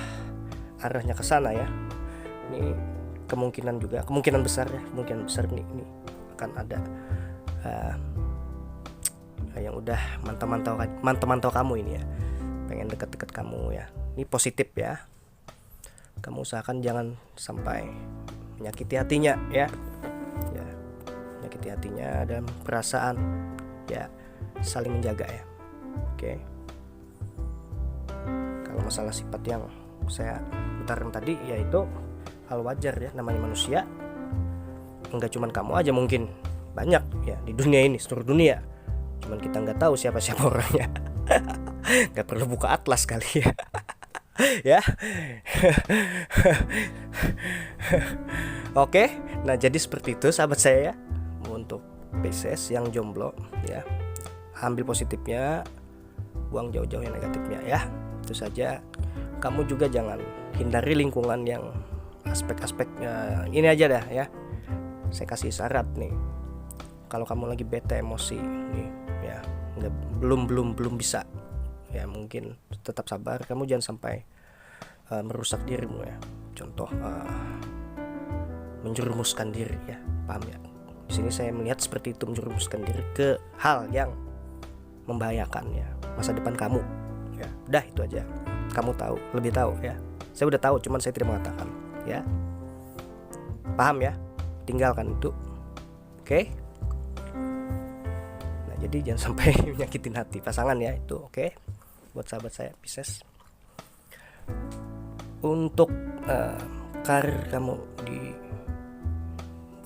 arahnya ke sana ya, ini kemungkinan besar ini akan ada yang udah mantau kamu ini ya, pengen deket-deket kamu ya. Ini positif ya. Kamu usahakan jangan sampai menyakiti hatinya ya. Menyakiti hatinya dan perasaan ya, saling menjaga ya. Oke. Kalau masalah sifat yang saya utarakan tadi, yaitu hal wajar ya, namanya manusia. Enggak cuman kamu aja, mungkin banyak ya di dunia ini, seluruh dunia. Cuman kita nggak tahu siapa orangnya. Nggak perlu buka atlas kali ya. Ya. Oke, nah jadi seperti itu sahabat saya ya. Untuk Pisces yang jomblo ya, ambil positifnya, buang jauh-jauh yang negatifnya ya. Itu saja. Kamu juga jangan hindari lingkungan yang aspek-aspeknya ini aja dah ya. Saya kasih syarat nih, kalau kamu lagi bete emosi nih ya, belum bisa ya, mungkin tetap sabar. Kamu jangan sampai merusak dirimu ya. Contoh menjerumuskan diri ya, paham ya? Di sini saya melihat seperti itu, menjerumuskan diri ke hal yang membahayakan ya masa depan kamu ya. Udah itu aja. Kamu lebih tahu ya. Saya udah tahu, cuman saya tidak mengatakan ya. Paham ya? Tinggalkan itu. Oke? Nah, jadi jangan sampai menyakitin hati pasangan ya, itu oke? Buat sahabat saya Pisces. Untuk karir kamu di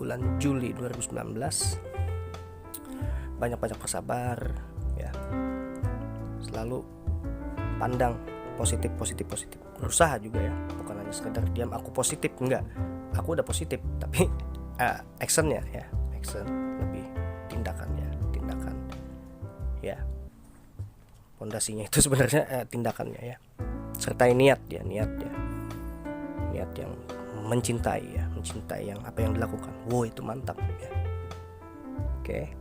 bulan Juli 2019, banyak-banyak bersabar ya. Selalu pandang positif. Berusaha juga ya, bukan hanya sekedar diam aku positif, enggak. Aku udah positif, tapi actionnya ya, action lebih tindakan ya. Pondasinya itu sebenarnya tindakannya ya. Sertai niat yang mencintai yang apa yang dilakukan. Wow, itu mantap ya. Oke.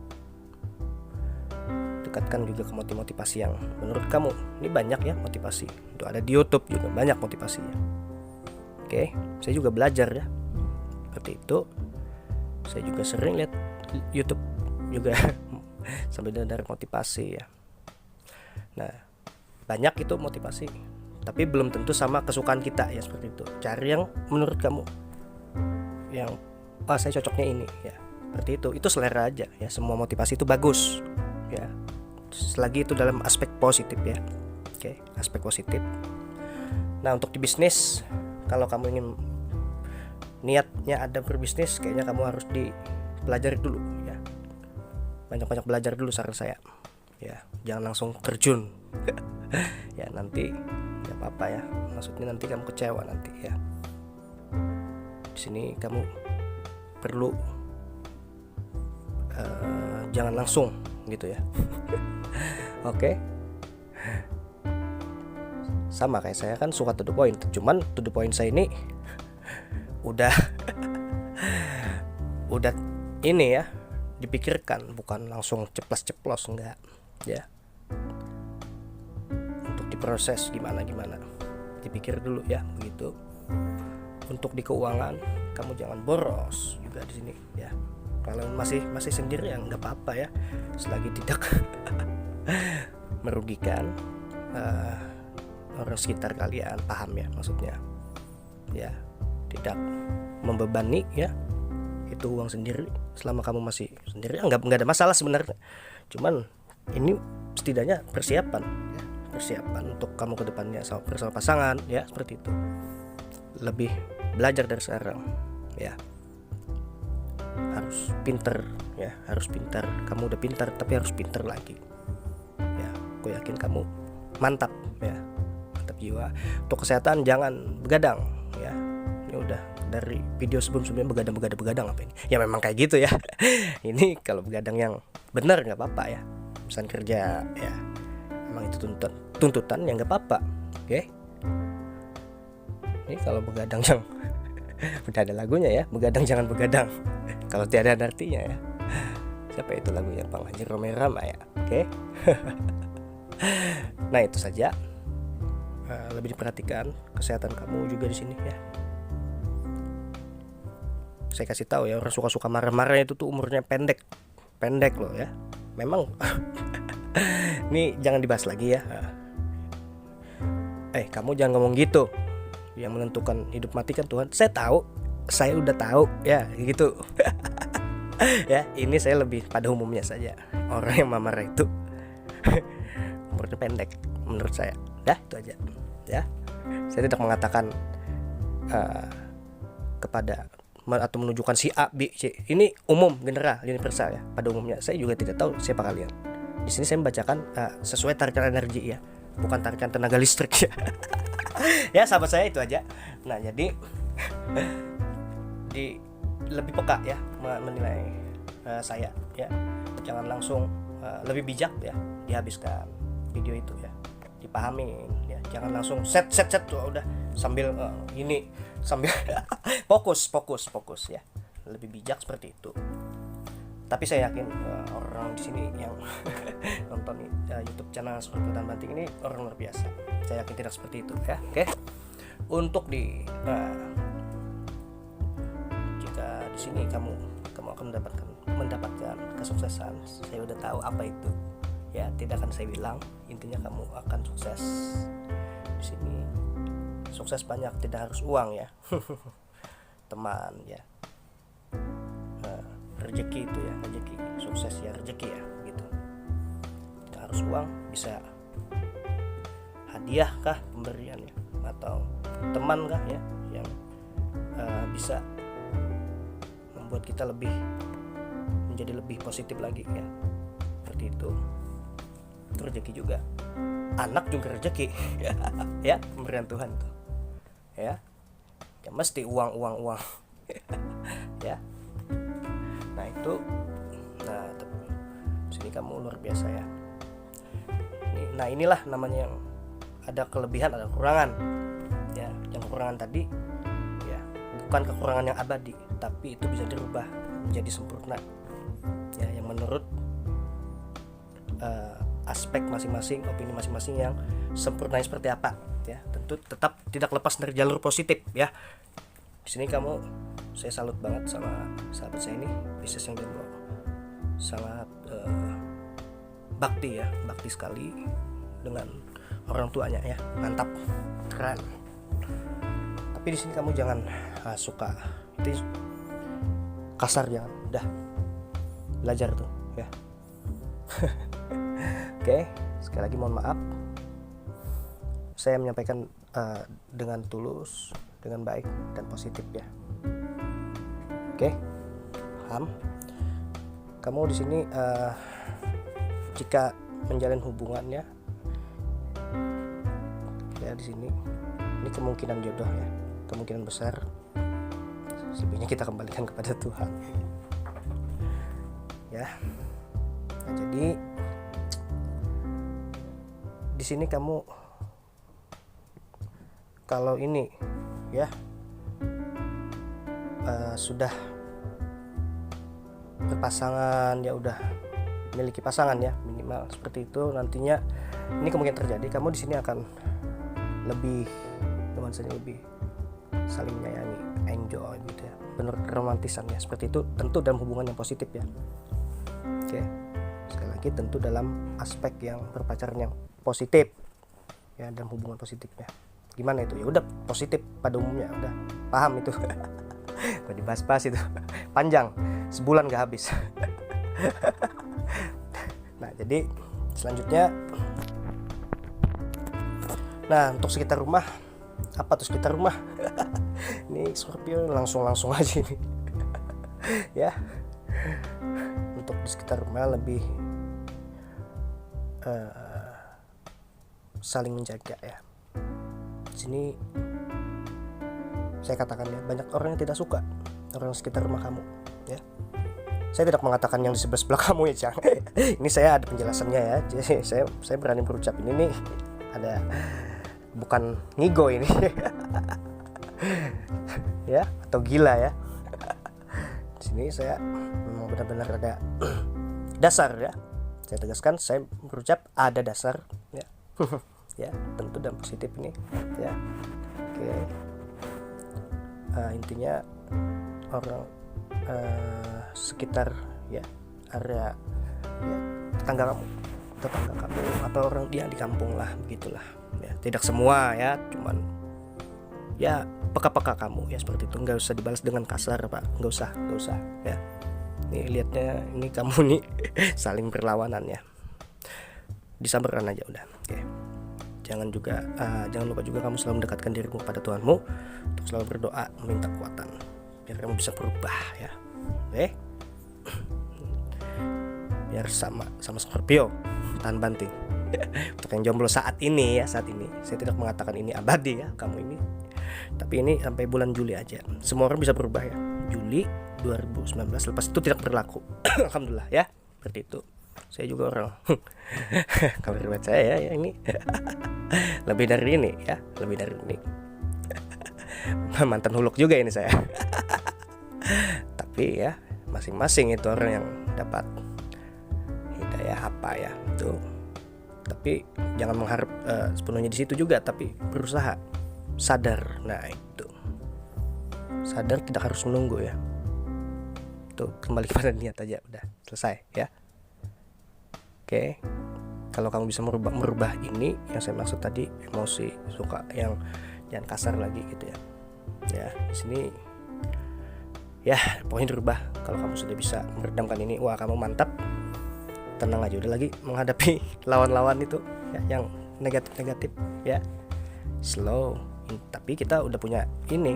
Dekatkan juga ke motivasi yang menurut kamu ini banyak ya, motivasi itu ada di YouTube juga banyak motivasinya. Oke, saya juga belajar ya seperti itu. Saya juga sering lihat YouTube juga sambil dari motivasi ya. Nah, banyak itu motivasi, tapi belum tentu sama kesukaan kita ya, seperti itu. Cari yang menurut kamu yang saya cocoknya ini ya, seperti itu. Itu selera aja ya. Semua motivasi itu bagus ya, selagi itu dalam aspek positif ya. Oke, aspek positif. Nah, untuk di bisnis, kalau kamu ingin niatnya ada berbisnis, kayaknya kamu harus dipelajari dulu ya. Banyak-banyak belajar dulu saran saya ya, jangan langsung terjun. Ya nanti nggak apa-apa ya, maksudnya nanti kamu kecewa nanti ya. Di sini kamu perlu jangan langsung gitu ya. Oke. Sama kayak saya kan suka to the point, cuman to the point saya ini udah ini ya, dipikirkan, bukan langsung ceplos enggak ya. Untuk diproses gimana dipikir dulu ya begitu. Untuk di keuangan kamu jangan boros juga di sini ya. Kalau masih sendiri ya nggak apa-apa ya, selagi tidak merugikan orang sekitar kalian, paham ya maksudnya ya, tidak membebani ya. Itu uang sendiri, selama kamu masih sendiri ya, nggak ada masalah sebenarnya. Cuman ini setidaknya persiapan ya, persiapan untuk kamu ke depannya bersama pasangan ya, seperti itu. Lebih belajar dari sekarang ya, harus pinter ya, harus pintar. Kamu udah pintar tapi harus pinter lagi ya. Aku yakin kamu mantap ya, mantap jiwa. Untuk kesehatan jangan begadang ya. Ini udah dari video sebelum-sebelumnya begadang apa ini ya, memang kayak gitu ya. Ini kalau begadang yang benar nggak apa-apa ya, pesan kerja ya, memang itu tuntutan yang nggak apa-apa. Oke, ini kalau begadang yang udah ada lagunya ya, begadang jangan begadang kalau tiada artinya ya. Siapa itu lagunya, Bang Haji Romero ya. Oke. Nah itu saja. Lebih diperhatikan kesehatan kamu juga di sini ya. Saya kasih tahu ya, orang suka marah-marah itu tuh umurnya pendek loh ya. Memang ini jangan dibahas lagi ya. Kamu jangan ngomong gitu. Yang menentukan hidup mati kan Tuhan. Saya udah tahu ya gitu. Ya, ini saya lebih pada umumnya saja. Orang yang marah itu umurnya pendek menurut saya. Dah, itu aja. Ya. Saya tidak mengatakan kepada atau menunjukkan si A, B, C. Ini umum, general, universal ya. Pada umumnya saya juga tidak tahu siapa kalian. Di sini saya membacakan sesuai tarikan energi ya, bukan tarikan tenaga listrik ya. Ya sahabat saya, itu aja. Nah jadi lebih peka ya menilai saya ya, jangan langsung lebih bijak ya dihabiskan video itu ya, dipahamin ya, jangan langsung set tuh udah sambil sambil fokus ya, lebih bijak seperti itu. Tapi saya yakin orang di sini yang nonton YouTube channel Sultan Banting ini orang luar biasa. Saya yakin tidak seperti itu ya. Oke. Untuk jika di sini kamu akan mendapatkan kesuksesan, saya udah tahu apa itu. Ya, tidak akan saya bilang. Intinya kamu akan sukses. Di sini sukses banyak, tidak harus uang ya. Teman ya. Rezeki itu ya, rezeki sukses ya, rezeki ya gitu. Tidak harus uang, bisa hadiah kah pemberiannya, atau teman kah ya yang bisa membuat kita menjadi lebih positif lagi ya, seperti itu. Itu rezeki juga, anak juga rezeki ya, pemberian Tuhan tuh ya, ya mesti uang ya. Nah itu, sini kamu luar biasa ya. Nah inilah namanya yang ada kelebihan, ada kekurangan ya. Yang kekurangan tadi ya bukan kekurangan yang abadi, tapi itu bisa dirubah menjadi sempurna ya, yang menurut aspek masing-masing, opini masing-masing yang sempurnanya seperti apa ya. Tentu tetap tidak lepas dari jalur positif ya. Di sini saya salut banget sama sahabat saya ini, bisnis yang dia sangat bakti sekali dengan orang tuanya ya, mantap, keren. Tapi di sini kamu jangan suka itu kasar, jangan, udah belajar tuh ya. Oke, sekali lagi mohon maaf, saya menyampaikan dengan tulus, dengan baik dan positif ya. Oke, paham? Kamu di sini jika menjalin hubungannya ya, di sini ini kemungkinan jodoh ya, kemungkinan besar. Selebihnya kita kembalikan kepada Tuhan ya. Nah, jadi di sini kamu kalau ini ya sudah berpasangan, ya udah memiliki pasangan ya, minimal seperti itu. Nantinya ini kemungkinan terjadi, kamu di sini akan lebih nuansanya lebih saling menyayangi, enjoy gitu ya, benar romantisan ya, seperti itu. Tentu dalam hubungan yang positif ya. Oke, sekali lagi tentu dalam aspek yang berpacaran yang positif ya, dalam hubungan positifnya. Gimana itu? Ya udah positif pada umumnya, udah paham itu. Gak dibahas-bahas itu, panjang, sebulan gak habis. Nah jadi selanjutnya, nah untuk sekitar rumah, apa tuh sekitar rumah? Ini Scorpio langsung aja ini. Ya, untuk di sekitar rumah lebih saling menjaga ya. Di sini saya katakan ya, banyak orang yang tidak suka orang sekitar rumah kamu ya. Saya tidak mengatakan yang di sebelah kamu ya, Cang. Ini saya ada penjelasannya ya. Jadi saya berani berucap ini nih, ada bukan ngigo ini. Ya, atau gila ya. Di sini saya memang benar-benar ada dasar ya. Saya tegaskan, saya berucap ada dasar ya. Ya, tentu dan positif ini ya. Oke. Intinya orang sekitar ya, area ya, tetangga kamu atau orang yang di kampung lah, begitulah ya. Tidak semua ya, cuman ya peka-peka kamu ya, seperti itu. Nggak usah dibalas dengan kasar Pak, nggak usah ya. Nih lihatnya, ini kamu nih saling berlawanan ya, disabarkan aja udah. Oke. Jangan lupa juga kamu selalu mendekatkan dirimu pada Tuhanmu, untuk selalu berdoa meminta kekuatan biar kamu bisa berubah ya. Oke. Biar sama Scorpio tahan banting. Untuk yang jomblo saat ini, saya tidak mengatakan ini abadi ya kamu ini, tapi ini sampai bulan Juli aja. Semua orang bisa berubah ya. Juli 2019, lepas itu tidak berlaku. Alhamdulillah ya, seperti itu. Saya juga orang kalau riwayat saya ya ini lebih dari ini ya, mantan huluk juga ini saya. Tapi ya masing-masing itu orang yang dapat hidayah apa ya itu. Tapi jangan mengharap sepenuhnya di situ juga, tapi berusaha sadar. Nah itu sadar, tidak harus menunggu ya. Tuh kembali kepada niat aja, udah selesai ya. Oke, kalau kamu bisa merubah ini yang saya maksud tadi, emosi, suka yang jangan kasar lagi gitu ya. Ya di sini ya pokoknya dirubah. Kalau kamu sudah bisa meredamkan ini, wah kamu mantap. Tenang aja, udah lagi menghadapi lawan-lawan itu ya, yang negatif ya. Slow, tapi kita udah punya ini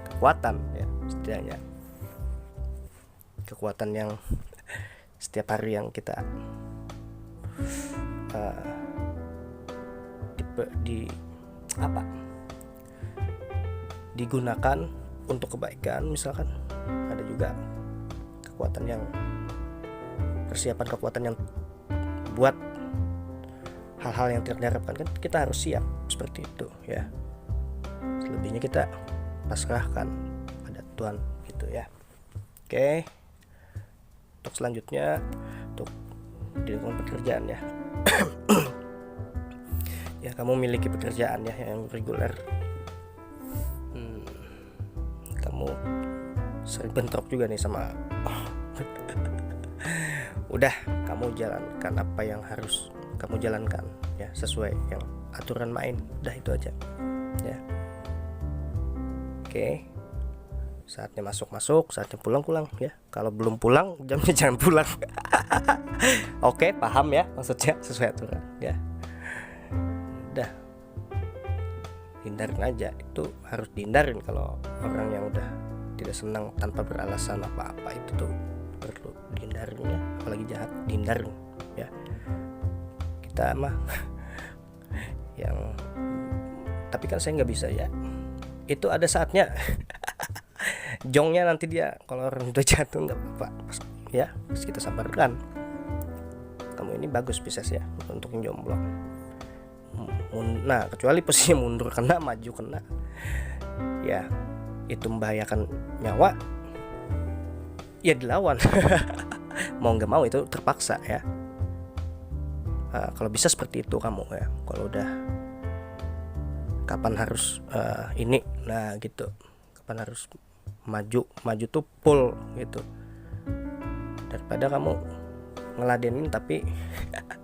kekuatan ya, setidaknya kekuatan yang setiap hari yang kita digunakan untuk kebaikan. Misalkan ada juga kekuatan yang buat hal-hal yang tidak diharapkan, kan kita harus siap seperti itu ya. Selebihnya kita pasrahkan pada Tuhan gitu ya. Oke, untuk selanjutnya, untuk di lingkungan pekerjaan ya. Ya kamu memiliki pekerjaan ya yang reguler. Kamu sering bentrok juga nih sama udah kamu jalankan apa yang harus kamu jalankan ya, sesuai yang aturan main, udah itu aja ya. Oke, saatnya masuk, saatnya pulang ya. Kalau belum pulang, jamnya jangan pulang. Oke, paham ya maksudnya, sesuai aturan ya. Udah, hindarin aja, itu harus dihindarin. Kalau orang yang udah tidak senang tanpa beralasan apa-apa, itu tuh perlu dihindarin ya. Apalagi jahat, dihindarin ya. Kita mah yang, tapi kan saya nggak bisa ya. Itu ada saatnya. Jongnya nanti dia, kalau orang udah jatuh nggak apa-apa ya, harus kita sabarkan. Kamu ini bagus Pisces ya, untuk yang jomblo. Nah kecuali posisinya mundur kena, maju kena ya, itu membahayakan nyawa ya dilawan. Mau nggak mau itu terpaksa ya. Kalau bisa seperti itu kamu ya. Kalau udah kapan harus ini, nah gitu, kapan harus maju tuh full gitu, daripada kamu ngeladenin tapi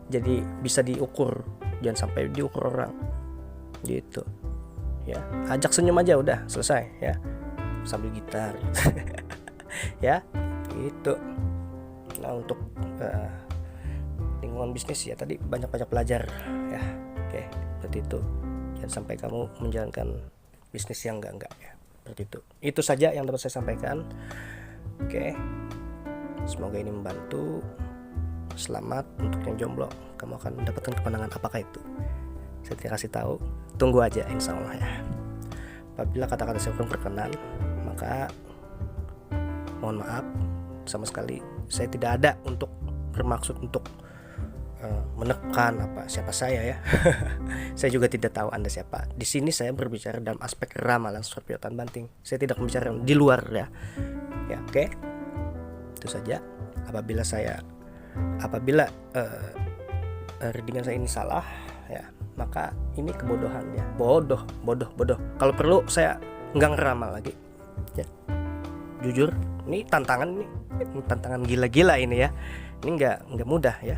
jadi bisa diukur, jangan sampai diukur orang gitu ya. Ajak senyum aja udah selesai ya, sambil gitar ya gitu. Nah untuk lingkungan bisnis ya tadi banyak belajar ya. Oke, seperti itu. Jangan sampai kamu menjalankan bisnis yang enggak ya, seperti itu. Itu saja yang dapat saya sampaikan. Oke, semoga ini membantu. Selamat untuk yang jomblo, kamu akan mendapatkan kemenangan. Apakah itu? Saya tidak kasih tahu. Tunggu aja, insya Allah ya. Apabila kata-kata saya kurang berkenan, maka mohon maaf. Sama sekali saya tidak ada untuk bermaksud untuk menekan siapa saya ya. Saya juga tidak tahu Anda siapa. Di sini saya berbicara dalam aspek ramalan Scorpio Tan Banting. Saya tidak berbicara di luar ya. Ya, oke. Itu saja. Apabila readingan saya ini salah ya, maka ini kebodohan ya. Bodoh. Kalau perlu saya nggak ngeramal lagi. Ya. Jujur, ini tantangan gila-gila ini ya. Ini nggak mudah ya.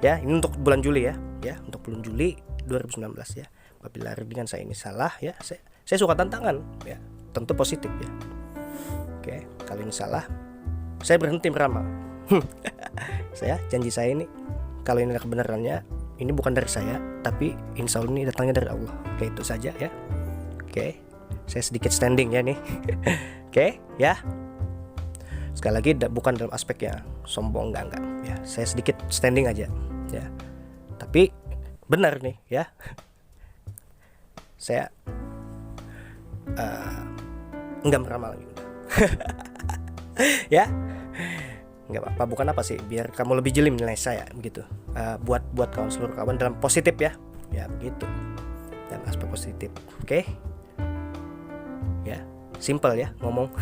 Ya, ini untuk bulan Juli ya, untuk bulan Juli 2019 ya. Apabila readingan saya ini salah ya, saya suka tantangan ya, tentu positif ya. Oke, kalau ini salah, saya berhenti meramal. Saya janji saya ini, kalau ini kebenarannya, ini bukan dari saya, tapi insya Allah ini datangnya dari Allah. Oke, itu saja ya. Oke, saya sedikit standing ya nih. Oke ya. Sekali lagi bukan dalam aspek ya sombong, enggak ya. Saya sedikit standing aja ya. Tapi benar nih ya. Saya enggak meramal lagi. Ya. Enggak apa-apa, bukan apa sih, biar kamu lebih jeli menilai saya begitu. Buat kawan seluruh kawan dalam positif ya. Ya begitu. Dalam aspek positif. Oke. Ya. Simple ya ngomong.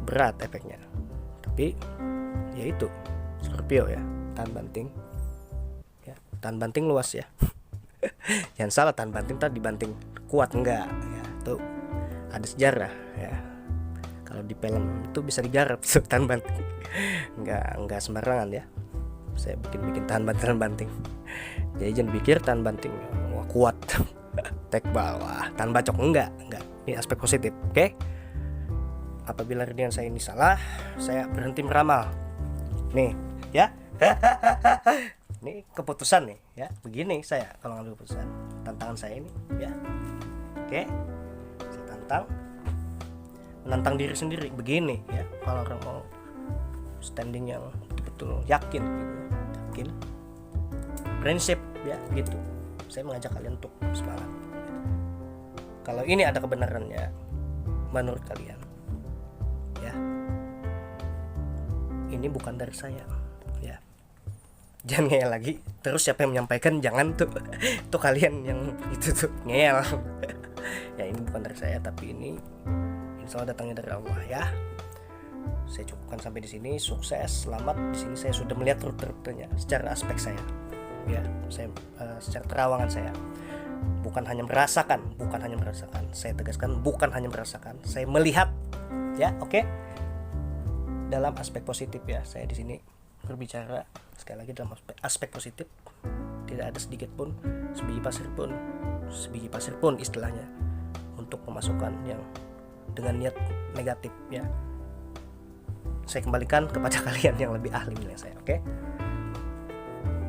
Berat efeknya. Tapi ya itu Scorpio ya, Tan Banting ya, Tan Banting luas ya. Jangan salah, Tan Banting tadi dibanting kuat enggak ya, tuh ada sejarah ya. Kalau di film itu bisa digarap Tan Banting. Enggak sembarangan ya. Saya bikin Tan Banting. Jadi jangan pikir Tan Banting wah kuat. Tek bawah, Tan Bacok enggak. Ini aspek positif, oke? Apabila readingan saya ini salah, saya berhenti meramal. Nih, ya. Ini keputusan nih, ya. Begini saya kalau ngambil keputusan. Tantangan saya ini, ya. Oke. Saya menantang diri sendiri begini, ya. Kalau orang mau standing yang betul-betul yakin gitu, yakin. Prinsip ya gitu. Saya mengajak kalian untuk semangat. Kalau ini ada kebenarannya menurut kalian, ya, ini bukan dari saya, ya. Jangan ngeyel lagi. Terus siapa yang menyampaikan, jangan tuh. Tuh kalian yang itu tuh ngeyel. Ya ini bukan dari saya, tapi ini insya Allah datangnya dari Allah ya. Saya cukupkan sampai di sini. Sukses, selamat. Di sini saya sudah melihat rute-rutenya secara aspek saya, ya. Saya secara terawangan saya. Bukan hanya merasakan. Saya tegaskan, bukan hanya merasakan. Saya melihat, ya, oke. Dalam aspek positif ya. Saya di sini berbicara sekali lagi dalam aspek positif. Tidak ada sedikit pun sebiji pasir pun istilahnya untuk pemasukan yang dengan niat negatif ya. Saya kembalikan kepada kalian yang lebih ahli menilai saya, oke.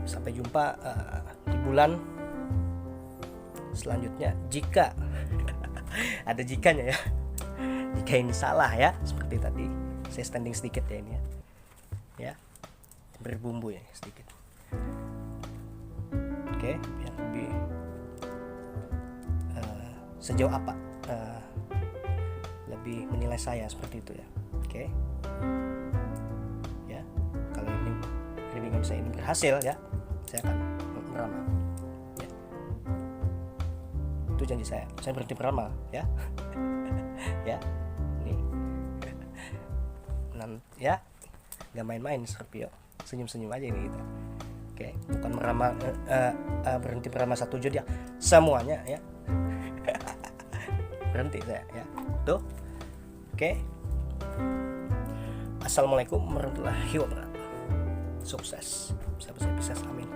Sampai jumpa di bulan selanjutnya, jika ada jikanya ya, jika ini salah ya, seperti tadi saya standing sedikit ya ini ya, berbumbu ya sedikit, oke. Yang lebih sejauh apa lebih menilai saya seperti itu ya, oke. Ya, kalau ini readingan saya ini berhasil ya, saya akan meramal. Itu janji saya berhenti beramal ya. Ya, nih. ya, nggak main-main Scorpio, senyum-senyum aja ini kita. Oke, bukan meramal, berhenti meramal satu zodiak, semuanya ya. Berhenti saya ya. Tuh. Oke. Assalamualaikum warahmatullahi wabarakatuh. Sukses. Saya Pisces, amin.